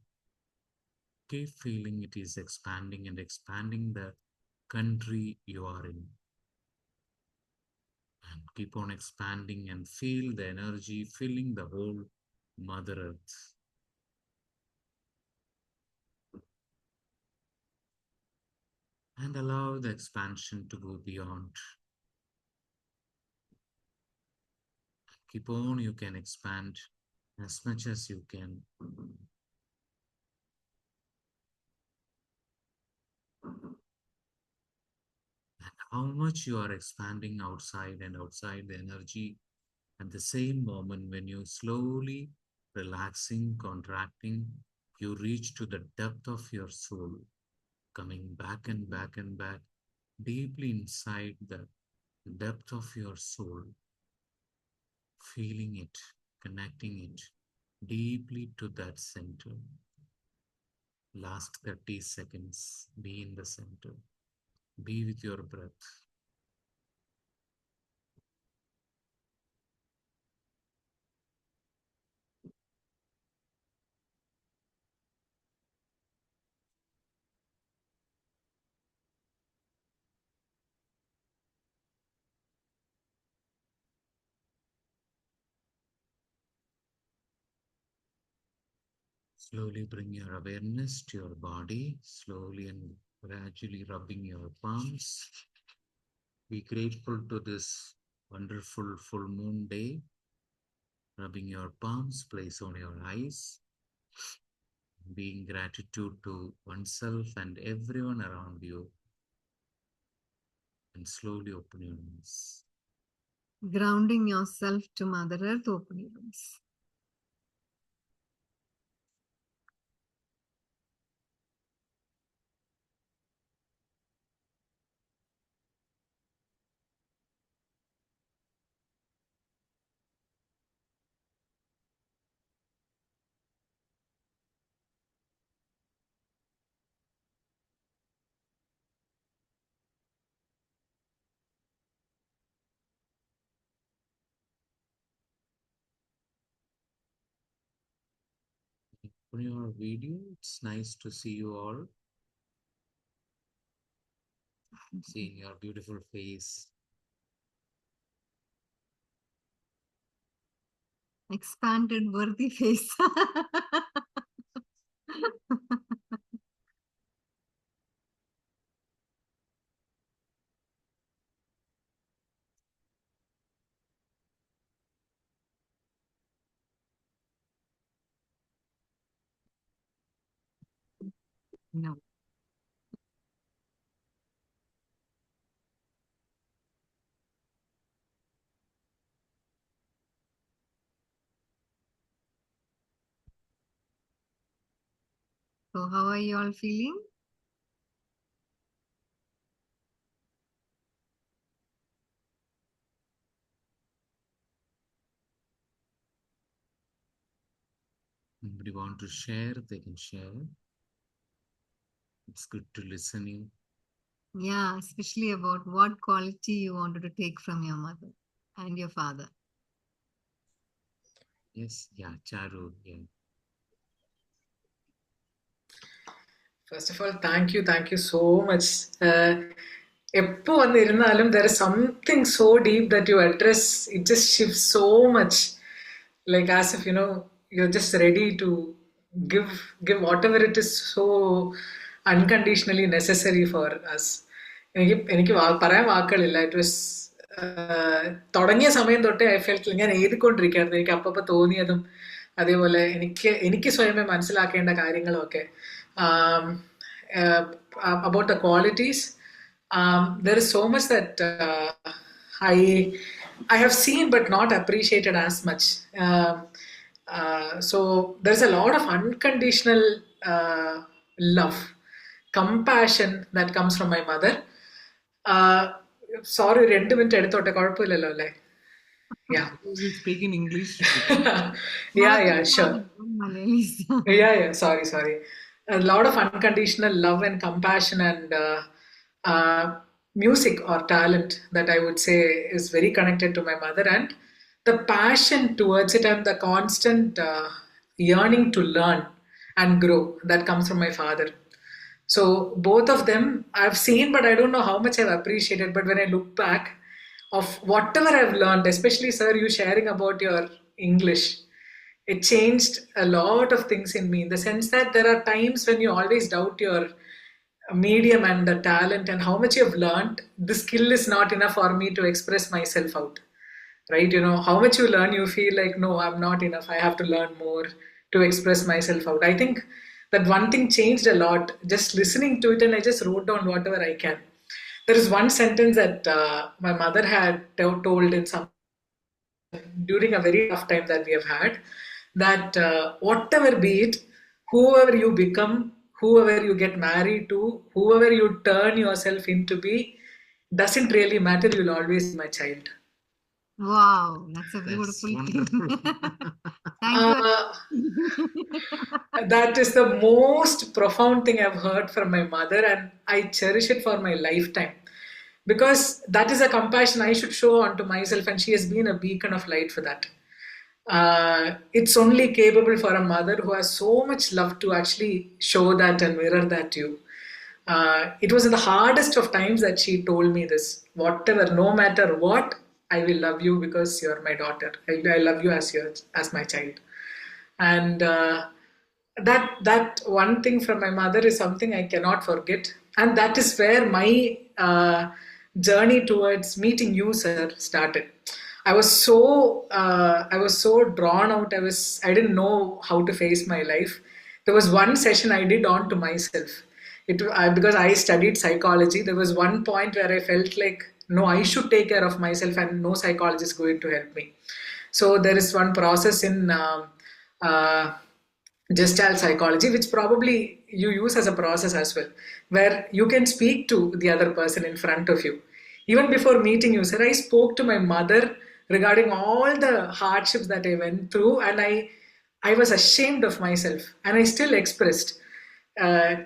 Speaker 2: Keep feeling it is expanding and expanding the country you are in. And keep on expanding and feel the energy filling the whole Mother Earth. And allow the expansion to go beyond. Keep on, you can expand as much as you can. And how much you are expanding outside and outside the energy at the same moment when you slowly relaxing, contracting, you reach to the depth of your soul, coming back and back and back deeply inside the depth of your soul, feeling it, connecting it deeply to that center. Last 30 seconds, be in the center, be with your breath. Slowly bring your awareness to your body, slowly and gradually rubbing your palms. Be grateful to this wonderful full moon day. Rubbing your palms, place on your eyes, being gratitude to oneself and everyone around you, and slowly open your eyes.
Speaker 3: Grounding yourself to Mother Earth, open your eyes.
Speaker 2: on your video. It's nice to see you all, seeing your beautiful face.
Speaker 3: Expanded worthy face. No. So how are you all feeling?
Speaker 2: Anybody want to share? They can share. It's good to listen you.
Speaker 3: Yeah, especially about what quality you wanted to take from your mother and your father.
Speaker 2: Yes, yeah, Charu, yeah.
Speaker 4: First of all, thank you so much. எப்போ வந்து இருந்தாலும் there is something so deep that you address. It just shifts so much, like as if you're just ready to give give whatever it is so unconditionally necessary for us. എനിക്ക് പറയാൻ വാക്കുകളില്ല. It was തുടങ്ങിയ സമയം തൊട്ടേ I felt ഞാൻ എഴുതിക്കൊണ്ടിരിക്കുകയായിരുന്നു. എനിക്ക് അപ്പപ്പോൾ തോന്നിയതും അതേപോലെ എനിക്ക് സ്വയമേ മനസ്സിലാക്കേണ്ട കാര്യങ്ങളും ഒക്കെ. um, about the qualities. There is so much that I have seen but not appreciated as much. So there's a lot of unconditional love, compassion that comes from my mother. Sorry, 2 minutes എടുത്തോട്ടെ, കുഴപ്പമില്ലല്ലോ അല്ലേ? Yeah.
Speaker 2: You will speak in English.
Speaker 4: Yeah, sure. Yeah, sorry. A lot of unconditional love and compassion and music or talent that I would say is very connected to my mother, and the passion towards it and the constant yearning to learn and grow that comes from my father. So both of them I've seen, but I don't know how much I've appreciated. But when I look back of whatever I've learned, especially sir, you sharing about your English, it changed a lot of things in me, in the sense that there are times when you always doubt your medium and the talent and how much you've learned. The skill is not enough for me to express myself out, right? How much you learn, you feel like, no, I'm not enough, I have to learn more to express myself out. I think that one thing changed a lot just listening to it, and I just wrote down whatever I can. There is one sentence that my mother had told in some during a very tough time that we have had, that whatever be it, whoever you become, whoever you get married to, whoever you turn yourself into be, doesn't really matter, you'll always be my child.
Speaker 3: Wow, that's a beautiful thing. Thank you.
Speaker 4: That is the most profound thing I've heard from my mother, and I cherish it for my lifetime, because that is a compassion I should show onto myself, and she has been a beacon of light for that. It's only capable for a mother who has so much love to actually show that and mirror that to you. It was in the hardest of times that she told me this: whatever, no matter what, I will love you because you're my daughter. I love you as my child. And that one thing from my mother is something I cannot forget, and that is where my journey towards meeting you, sir, started. I was so drawn out. I didn't know how to face my life. There was one session I did on to myself. Because I studied psychology, there was one point where I felt like, no, I should take care of myself, and no psychologist is going to help me. So there is one process in gestalt psychology, which probably you use as a process as well, where you can speak to the other person in front of you. Even before meeting you, sir, I spoke to my mother regarding all the hardships that I went through, and I was ashamed of myself, and I still expressed,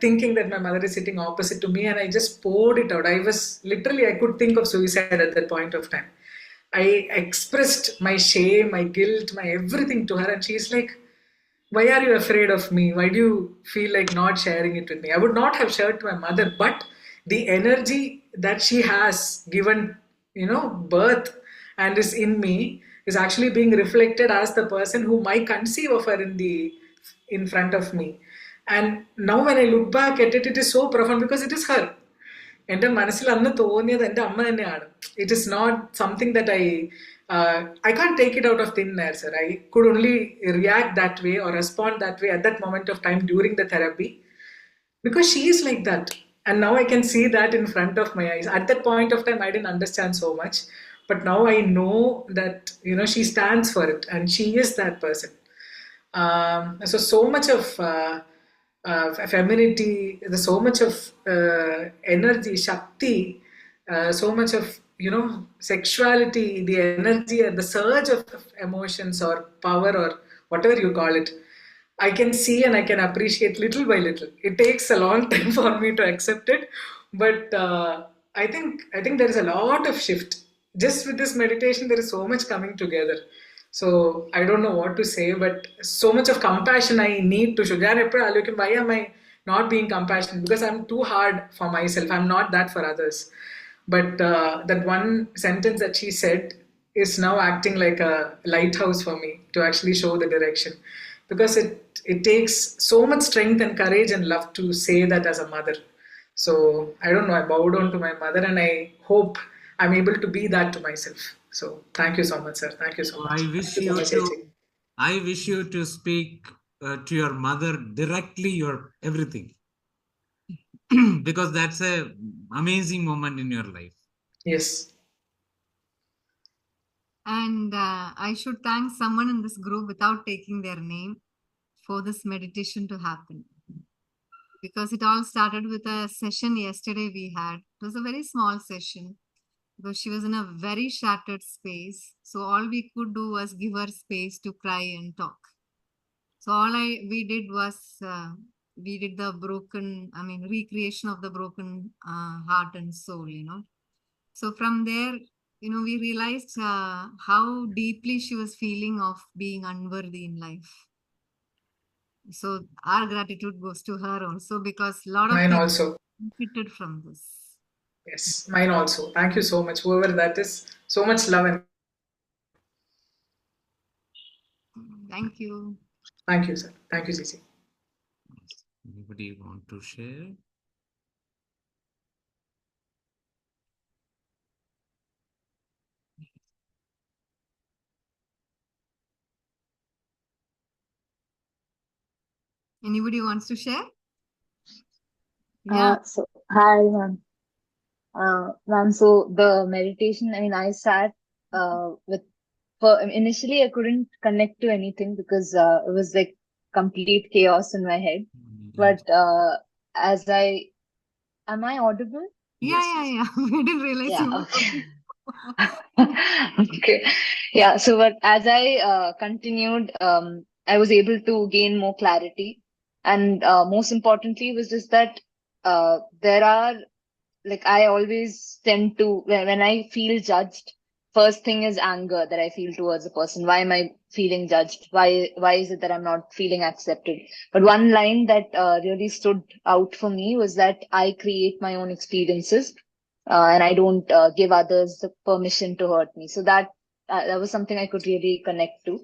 Speaker 4: thinking that my mother is sitting opposite to me, and I just poured it out. I could think of suicide at that point of time. I expressed my shame, my guilt, my everything to her, and she's like, why are you afraid of me? Why do you feel like not sharing it with me? I would not have shared to my mother, but the energy that she has given, birth and is in me is actually being reflected as the person whom I conceive of her in front of me. And now when I look back at it, it is so profound because it is her. എൻ്റെ മനസ്സിൽ അന്ന് തോന്നിയത് എൻ്റെ അമ്മ തന്നെയാണ്. It is not something that I can't take it out of thin air, sir. I could only react that way or respond that way at that moment of time during the therapy because she is like that. And now I can see that in front of my eyes. At that point of time, I didn't understand so much. But now I know that, she stands for it and she is that person. So much of femininity, there's so much of energy, shakti, so much of sexuality, the energy, the surge of emotions or power or whatever you call it. I can see and I can appreciate little by little. It takes a long time for me to accept it, but I think there is a lot of shift. Just with this meditation, there is so much coming together. So I don't know what to say, but so much of compassion I need to show. Why am I not being compassionate? Because I'm too hard for myself. I'm not that for others. But that one sentence that she said is now acting like a lighthouse for me to actually show the direction. Because it takes so much strength and courage and love to say that as a mother. So I don't know, I bow down to my mother and I hope I'm able to be that to myself. So thank you so much, sir. Thank you so much.
Speaker 5: I wish you to speak to your mother directly your everything. Because that's a amazing moment in your life.
Speaker 4: Yes.
Speaker 3: And I should thank someone in this group without taking their name for this meditation to happen. Because it all started with a session yesterday we had. It was a very small session because she was in a very shattered space. So all we could do was give her space to cry and talk. So we did was we did the recreation of the broken heart and soul, So from there, we realized how deeply she was feeling of being unworthy in life. So our gratitude goes to her also because a lot of
Speaker 4: mine
Speaker 3: people
Speaker 4: also
Speaker 3: benefited from this.
Speaker 4: Yes, mine also. Thank you so much, whoever that is. So much love and
Speaker 3: Thank you.
Speaker 4: thank you, sir. Thank you, Cici.
Speaker 5: Anybody want to share?
Speaker 3: Anybody wants to share? Yeah.
Speaker 6: So hi, ma'am. Ma'am, so the meditation, I sat initially I couldn't connect to anything because it was like complete chaos in my head. But am I audible?
Speaker 3: Yeah. We didn't realize
Speaker 6: Yeah,
Speaker 3: you were
Speaker 6: okay. Okay. Yeah, so but as I continued, I was able to gain more clarity. And most importantly was just that there are, like, I always tend to, when I feel judged, first thing is anger that I feel towards a person. Why am I feeling judged? Why is it that I'm not feeling accepted? But one line that really stood out for me was that I create my own experiences, and I don't give others the permission to hurt me. So that was something I could really connect to.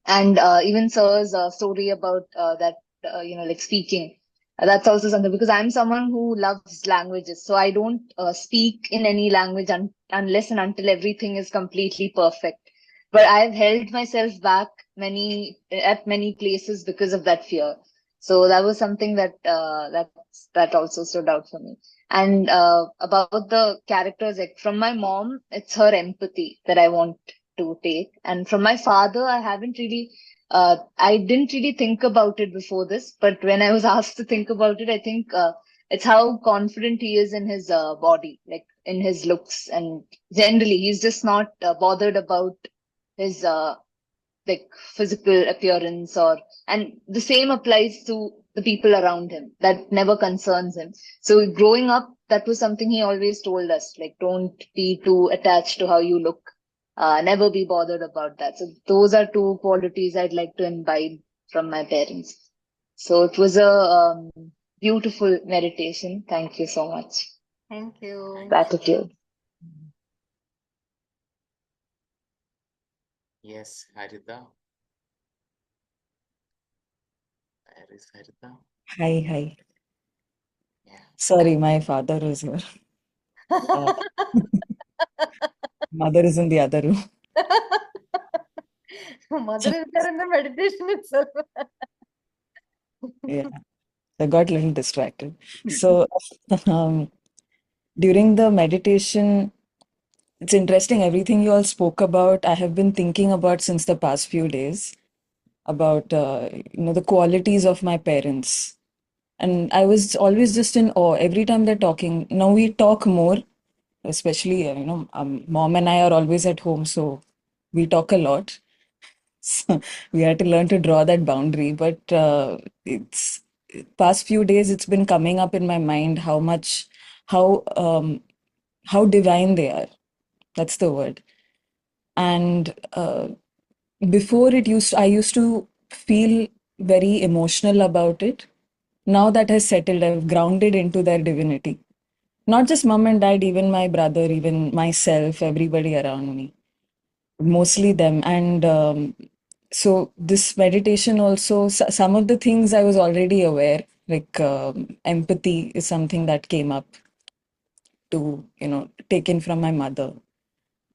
Speaker 6: And even sir's story about that, like speaking, that's also something, because I'm someone who loves languages. So I don't speak in any language unless and until everything is completely perfect. But I've held myself back at many places because of that fear. So that was something that also stood out for me. And about the characters, like from my mom, it's her empathy that I want to take. And from my father, I didn't really think about it before this, but when I was asked to think about it, I think it's how confident he is in his body, like in his looks. And generally, he's just not bothered about his like physical appearance, and the same applies to the people around him. That never concerns him. So growing up, that was something he always told us, like, don't be too attached to how you look. Never be bothered about that. So those are two qualities I'd like to imbibe from my parents. So it was a beautiful meditation. Thank you so much.
Speaker 3: Thank you.
Speaker 6: Gratitude.
Speaker 2: Yes, Harita. Where is Harita?
Speaker 7: Hi, hi.
Speaker 2: Yeah.
Speaker 7: Sorry, my father is here. Uh, mother is in the other room.
Speaker 3: Mother is there in the meditation itself.
Speaker 7: Yeah, I got a little distracted. So, um, during the meditation, it's interesting everything you all spoke about. I have been thinking about since the past few days about the qualities of my parents, and I was always just in awe every time they're talking. Now we talk more, especially mom and I are always at home, so we talk a lot. So we had to learn to draw that boundary. But it's past few days, it's been coming up in my mind how how divine they are. That's the word. And before I used to feel very emotional about it. Now that has settled, I've grounded into their divinity. Not just mom and dad, even my brother, even myself, everybody around me, mostly them. And so this meditation also, some of the things I was already aware, like empathy is something that came up to, taken from my mother.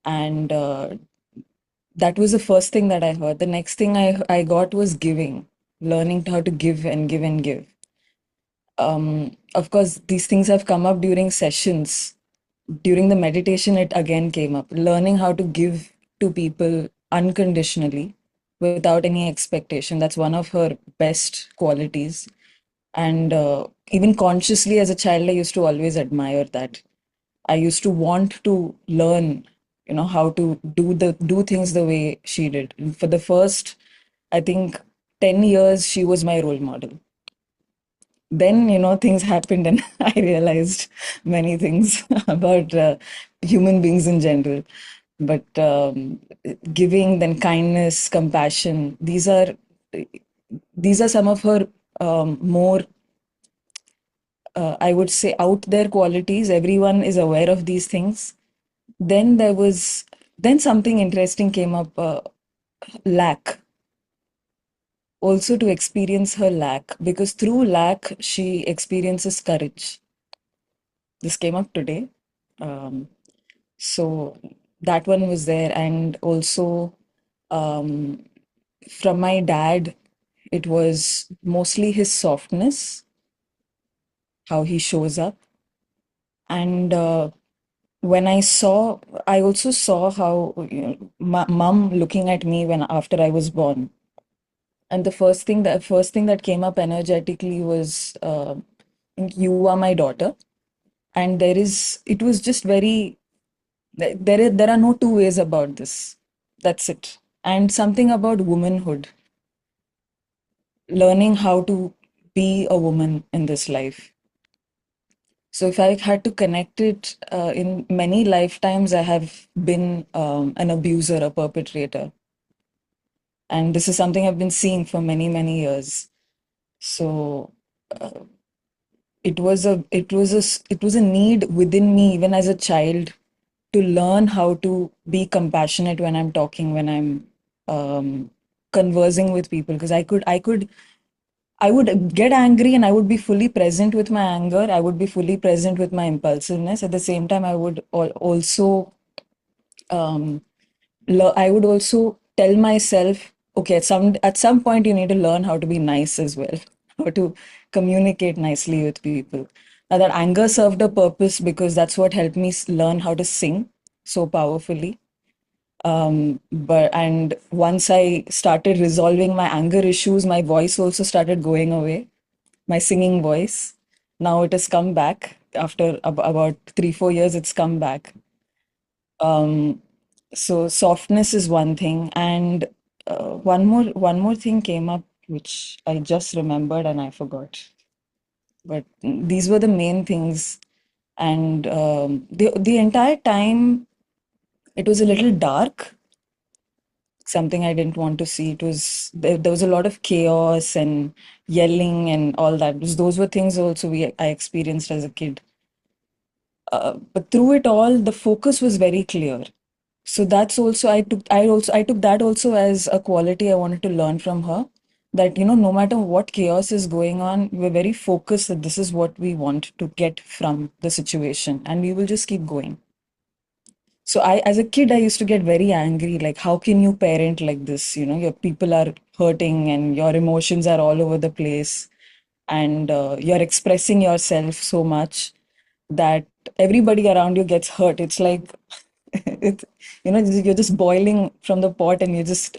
Speaker 7: And that was the first thing that I heard. The next thing I got was giving, learning how to give and give and give. Of course, these things have come up during sessions. During the meditation, it again came up. Learning how to give to people unconditionally without any expectation. That's one of her best qualities. And even consciously as a child, I used to always admire that. I used to want to learn, how to do things the way she did. And for the first, I think, 10 years, she was my role model. Then things happened and I realized many things about human beings in general. But giving, then kindness, compassion, these are some of her more I would say out there qualities. Everyone is aware of these things. Then then something interesting came up. Lack, also to experience her lack, because through lack she experiences courage. This came up today. Um, so that one was there. And also um, from my dad, it was mostly his softness, how he shows up. And when I also saw how my mom looking at me when after I was born. And the first thing that came up energetically was, you are my daughter. And it was just very, there are no two ways about this. That's it. And something about womanhood, learning how to be a woman in this life. So if I had to connect it, in many lifetimes, I have been an abuser, a perpetrator. And this is something I've been seeing for many, many years. So it was a need within me, even as a child, to learn how to be compassionate when I'm talking, when I'm conversing with people, because I would get angry and I would be fully present with my anger. I would be fully present with my impulsiveness. At the same time, I would also um, I would also tell myself, okay, at some point you need to learn how to be nice as well, how to communicate nicely with people. Now that anger served a purpose because that's what helped me learn how to sing so powerfully. But and once I started resolving my anger issues, my voice also started going away, my singing voice. Now it has come back after about 3-4 years. It's come back. Um, so softness is one thing, and one more thing came up which I just remembered and I forgot. But these were the main things, and the entire time it was a little dark. something I didn't want to see. It was there was a lot of chaos and yelling and all that. Because those were things also I experienced as a kid. But through it all, the focus was very clear. So that's also I took that also as a quality I wanted to learn from her. That no matter what chaos is going on, we're very focused that this is what we want to get from the situation, and we will just keep going. So as a kid, I used to get very angry. Like, how can you parent like this? Your people are hurting and your emotions are all over the place, and you're expressing yourself so much that everybody around you gets hurt. It's like, it's, you're just boiling from the pot and you just,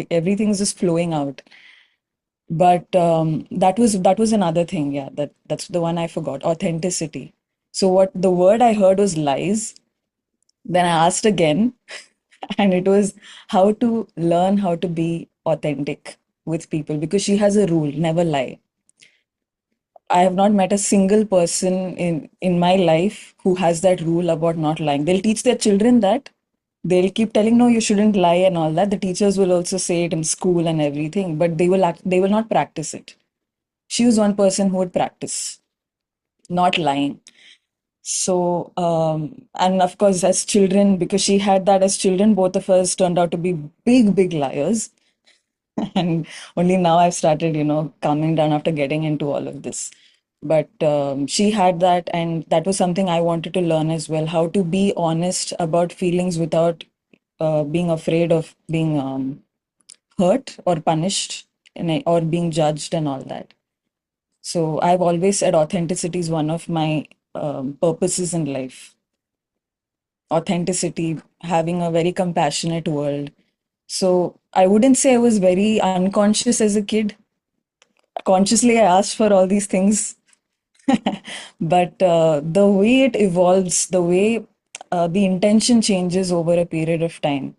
Speaker 7: everything's just flowing out. But that was another thing. Yeah, that's the one I forgot. Authenticity. So what the word I heard was lies. Then I asked again, and it was how to learn how to be authentic with people, because she has a rule, never lie. I have not met a single person in my life who has that rule about not lying. They'll teach their children that. They'll keep telling, no, you shouldn't lie and all that. The teachers will also say it in school and everything, but they will not practice it. She was one person who would practice not lying. So, and of course, as children, because she had that as children, both of us turned out to be big, big liars. And only now I've started, calming down after getting into all of this. But she had that, and that was something I wanted to learn as well, how to be honest about feelings without being afraid of being hurt or punished or being judged and all that. So I've always said authenticity is one of my purposes in life. Authenticity, having a very compassionate world. So I wouldn't say I was very unconscious as a kid. Consciously, I asked for all these things, but the way it evolves, the way the intention changes over a period of time,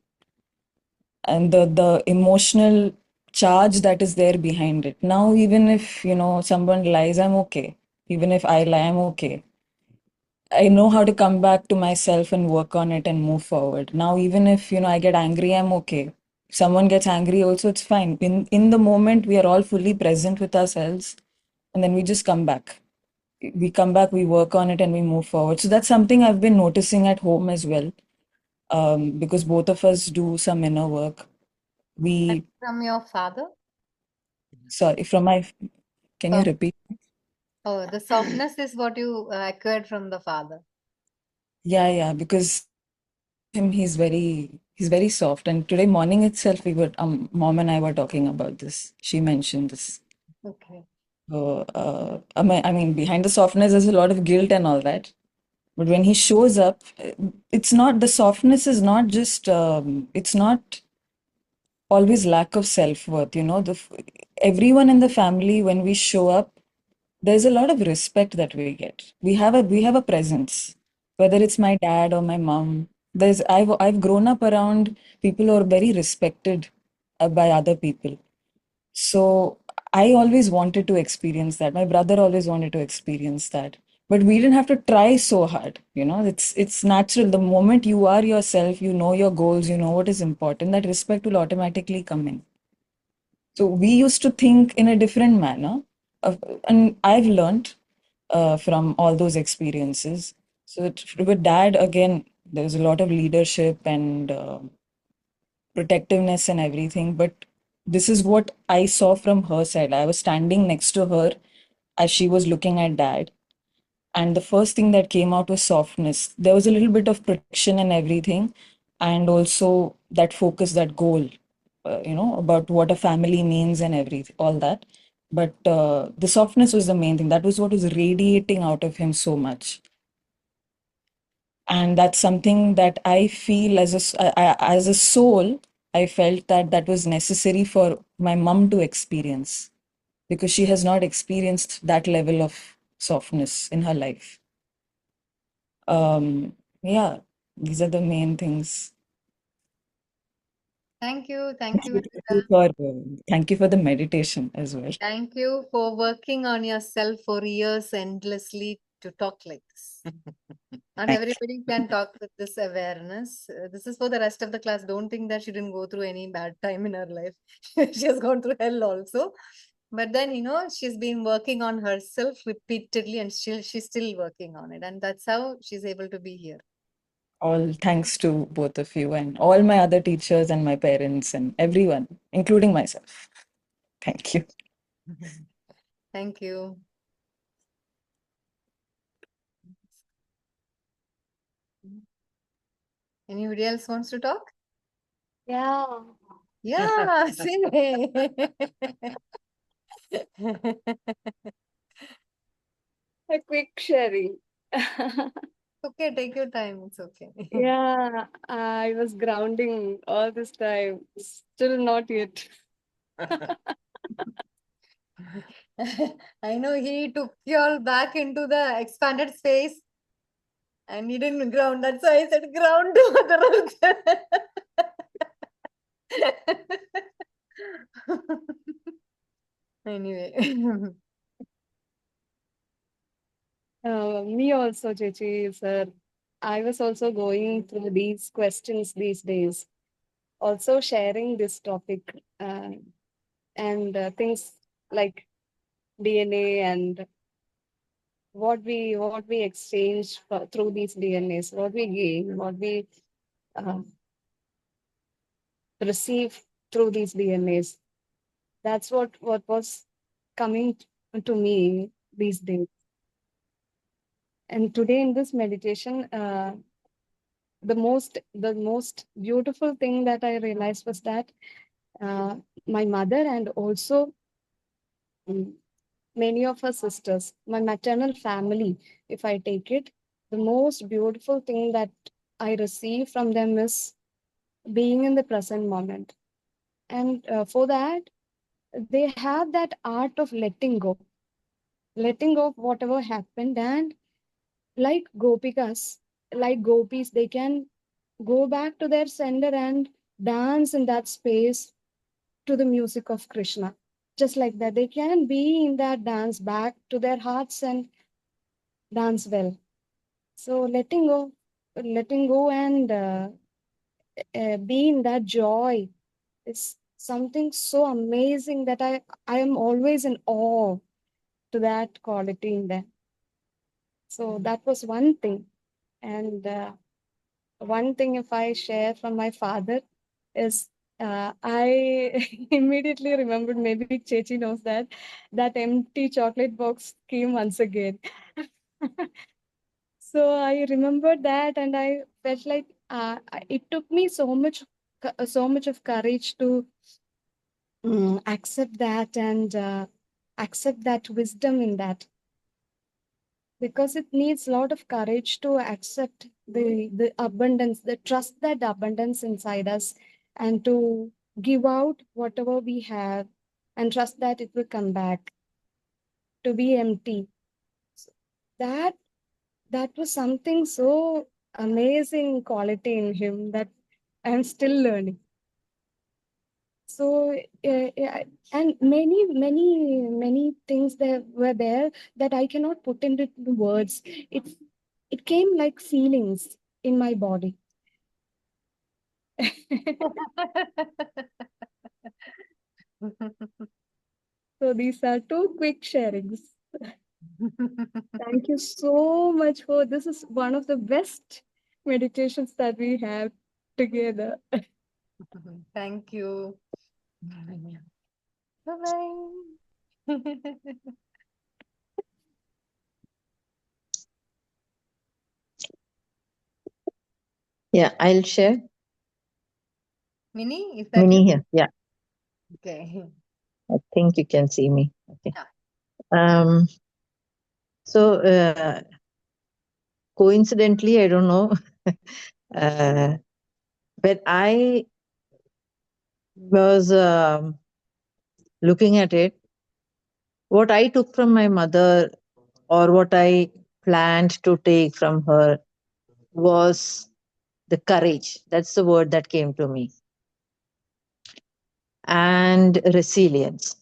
Speaker 7: and the emotional charge that is there behind it. Now, even if someone lies, I'm okay. Even if I lie, I'm okay. I know how to come back to myself and work on it and move forward. Now, even if I get angry, I'm okay. Someone gets angry also, it's fine. In the moment, we are all fully present with ourselves, and then we just come back. We come back, we work on it, and we move forward. So that's something I've been noticing at home as well, because both of us do some inner work.
Speaker 3: And
Speaker 7: We
Speaker 3: from your father?
Speaker 7: Sorry, can you
Speaker 3: Oh,
Speaker 7: repeat?
Speaker 3: oh, the softness is what you acquired from the father.
Speaker 7: Yeah, because him, he's very soft. And today morning itself, mom and I were talking about this. She mentioned this.
Speaker 3: Okay.
Speaker 7: So, I mean, behind the softness, there's a lot of guilt and all that. But when he shows up, it's not, the softness is not just, it's not always lack of self-worth. Everyone in the family, when we show up, there's a lot of respect that we get. We have a presence, whether it's my dad or my mom. I've grown up around people who are very respected by other people. So I always wanted to experience that. My brother always wanted to experience that. But we didn't have to try so hard. It's natural. The moment you are yourself, you know your goals, you know what is important, that respect will automatically come in. So we used to think in a different manner. And I've learned from all those experiences. So with dad, again, there's a lot of leadership and protectiveness and everything. But this is what I saw from her side. I was standing next to her as she was looking at dad. And the first thing that came out was softness. There was a little bit of protection and everything. And also that focus, that goal, about what a family means and everything, all that. But the softness was the main thing. That was what was radiating out of him so much. And that's something that I feel as a soul, I felt that that was necessary for my mom to experience, because she has not experienced that level of softness in her life. Yeah, these are the main things.
Speaker 3: Thank you.
Speaker 7: Thank
Speaker 3: Thank you,
Speaker 7: you
Speaker 3: Vedita.
Speaker 7: for the meditation as well.
Speaker 3: Thank you for working on yourself for years endlessly to talk like this. Not everybody can talk with this awareness. This is for the rest of the class. Don't think that she didn't go through any bad time in her life. She has gone through hell also. But then, she's been working on herself repeatedly and she's still working on it. And that's how she's able to be here.
Speaker 7: All thanks to both of you and all my other teachers and my parents and everyone, including myself. Thank you.
Speaker 3: Thank you. Anybody else wants to talk?
Speaker 8: Yeah.
Speaker 3: Yeah, say.
Speaker 8: A quick sharing.
Speaker 3: Okay, take your time. It's okay.
Speaker 8: Yeah, I was grounding all this time. Still not yet.
Speaker 3: I know he took you all back into the expanded space and he didn't ground. That's why I said ground to Mother. Anyway.
Speaker 8: Me also, Chechi, sir. I was also going through these questions these days. Also sharing this topic and things like DNA and what we exchange through these DNAs, what we gain, what we uh, receive through these DNAs. That's what was coming to me these days. And today in this meditation, the most beautiful thing that I realized was that my mother and also mm, many of her sisters, my maternal family, if I take it, the most beautiful thing that I receive from them is being in the present moment. And for that, they have that art of letting go of whatever happened. And like gopikas, like gopis, they can go back to their center and dance in that space to the music of Krishna. Just like that, they can be in that dance back to their hearts and dance well. So letting go and be in that joy is something so amazing that I am always in awe to that quality in them. So that was one thing. And one thing, if I share from my father, is I immediately remembered, maybe Chechi knows that empty chocolate box came once again. So I remembered that, and I felt like it took me so much of courage to accept that and accept that wisdom in that, because it needs a lot of courage to accept the abundance, the trust that abundance inside us, and to give out whatever we have and trust that it will come back to be empty. that that was something so amazing quality in him that I'm still learning. So and many things there were there that I cannot put into words. It came like feelings in my body. So these are two quick sharings. Thank you so much for this. Is one of the best meditations that we have together.
Speaker 3: Thank you. Bye-bye.
Speaker 9: Yeah, I'll share.
Speaker 3: Minnie, is that
Speaker 9: Minnie
Speaker 3: you?
Speaker 9: here. Yeah,
Speaker 3: Okay.
Speaker 9: I think you can see me. Okay.
Speaker 3: Yeah.
Speaker 9: So coincidentally, I don't know, but I was looking at it. What I took from my mother, or what I planned to take from her, was the courage. That's the word that came to me. And resilience.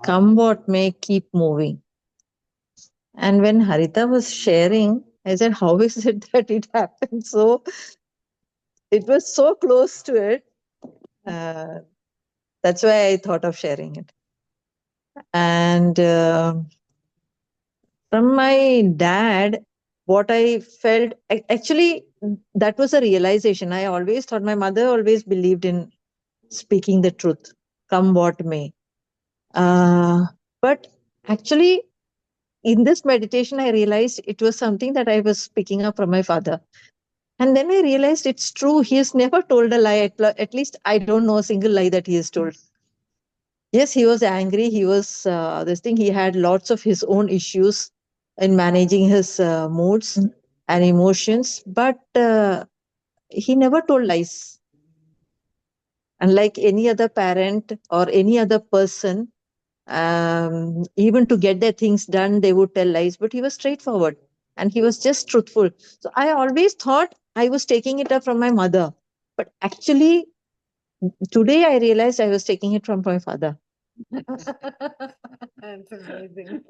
Speaker 9: Come what may, keep moving. And when Harita was sharing, I said, how is it that it happened? So it was so close to it. Uh, that's why I thought of sharing it. And from my dad, what I felt actually, that was a realization. I always thought my mother always believed in speaking the truth, come what may. But actually, in this meditation, I realized it was something that I was picking up from my father. And then I realized it's true. He has never told a lie. At least I don't know a single lie that he has told. Yes, he was angry. He was this thing. He had lots of his own issues in managing his moods and emotions, but he never told lies. Unlike any other parent or any other person, even to get their things done, they would tell lies, but he was straightforward and he was just truthful. So I always thought I was taking it up from my mother, but actually, today I realized I was taking it from my father.
Speaker 3: That's amazing.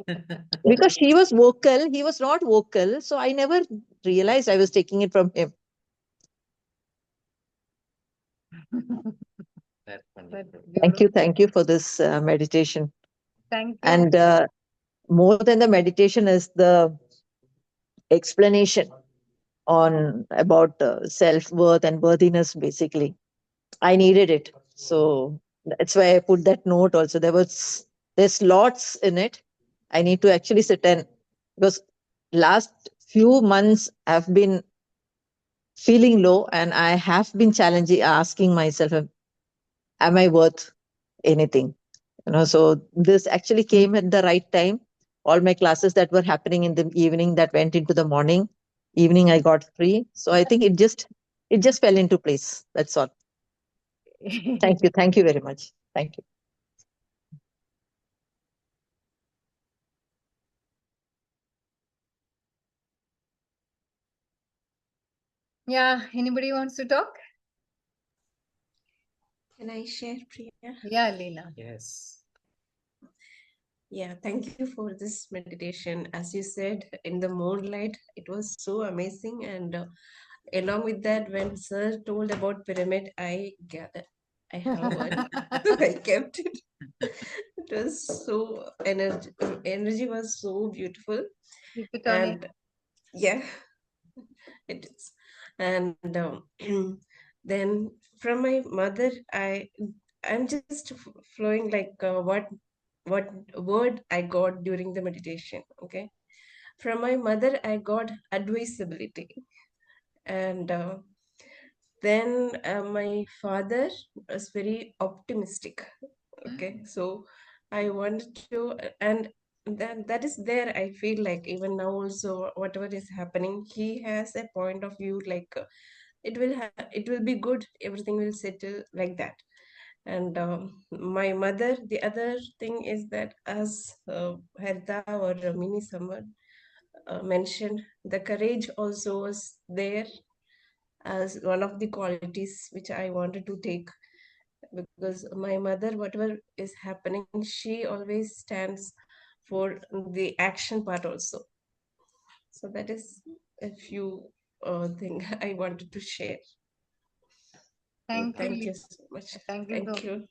Speaker 9: Because she was vocal, he was not vocal. So I never realized I was taking it from him.
Speaker 3: That's
Speaker 9: Thank you for this meditation.
Speaker 3: Thank you.
Speaker 9: And more than the meditation is the explanation on about self-worth and worthiness, basically. I needed it. So that's why I put that note also. There's lots in it. I need to actually sit and, because last few months I've been feeling low and I have been challenging, asking myself, am I worth anything? So this actually came at the right time. All my classes that were happening in the evening that went into the morning. Evening I got free. So I think it just fell into place. That's all. Thank you. Thank you very much. Thank you.
Speaker 3: Yeah, anybody wants to talk?
Speaker 10: Can I share, Priya?
Speaker 3: Yeah, Leela.
Speaker 2: Yes.
Speaker 10: Yeah, thank you for this meditation. As you said, in the moonlight, it was so amazing. And along with that, when Sir told about pyramid, I gathered, I have one. I kept it. It was so energy was so beautiful.
Speaker 3: Keep it on it.
Speaker 10: And yeah, it is. And then from my mother, I'm just flowing like what word I got during the meditation. Okay, from my mother I got advisability, and then my father was very optimistic. Okay, so I wanted to, and that is there. I feel like even now also, whatever is happening, he has a point of view like it will be good. Everything will settle like that. And my mother, the other thing is that as Herda or Mini Summer mentioned, the courage also was there as one of the qualities which I wanted to take, because my mother, whatever is happening, she always stands for the action part also. So that is a few thing I wanted to share.
Speaker 3: Thank
Speaker 10: Thank
Speaker 3: you.
Speaker 10: you so much.
Speaker 3: Thank you so
Speaker 10: Thank you.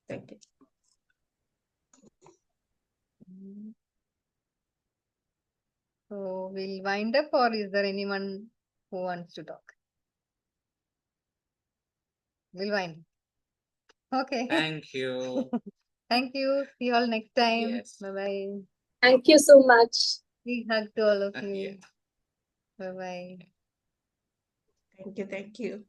Speaker 10: Thank you.
Speaker 3: much. So we'll wind up, or is there anyone who wants to talk? We'll wind up. Okay.
Speaker 5: Thank you.
Speaker 3: Thank you. See you all next time.
Speaker 5: Yes.
Speaker 3: Bye bye.
Speaker 11: Thank you so much.
Speaker 3: Big hug to all of
Speaker 5: Yeah.
Speaker 3: you. Bye bye.
Speaker 10: Thank you. Thank you.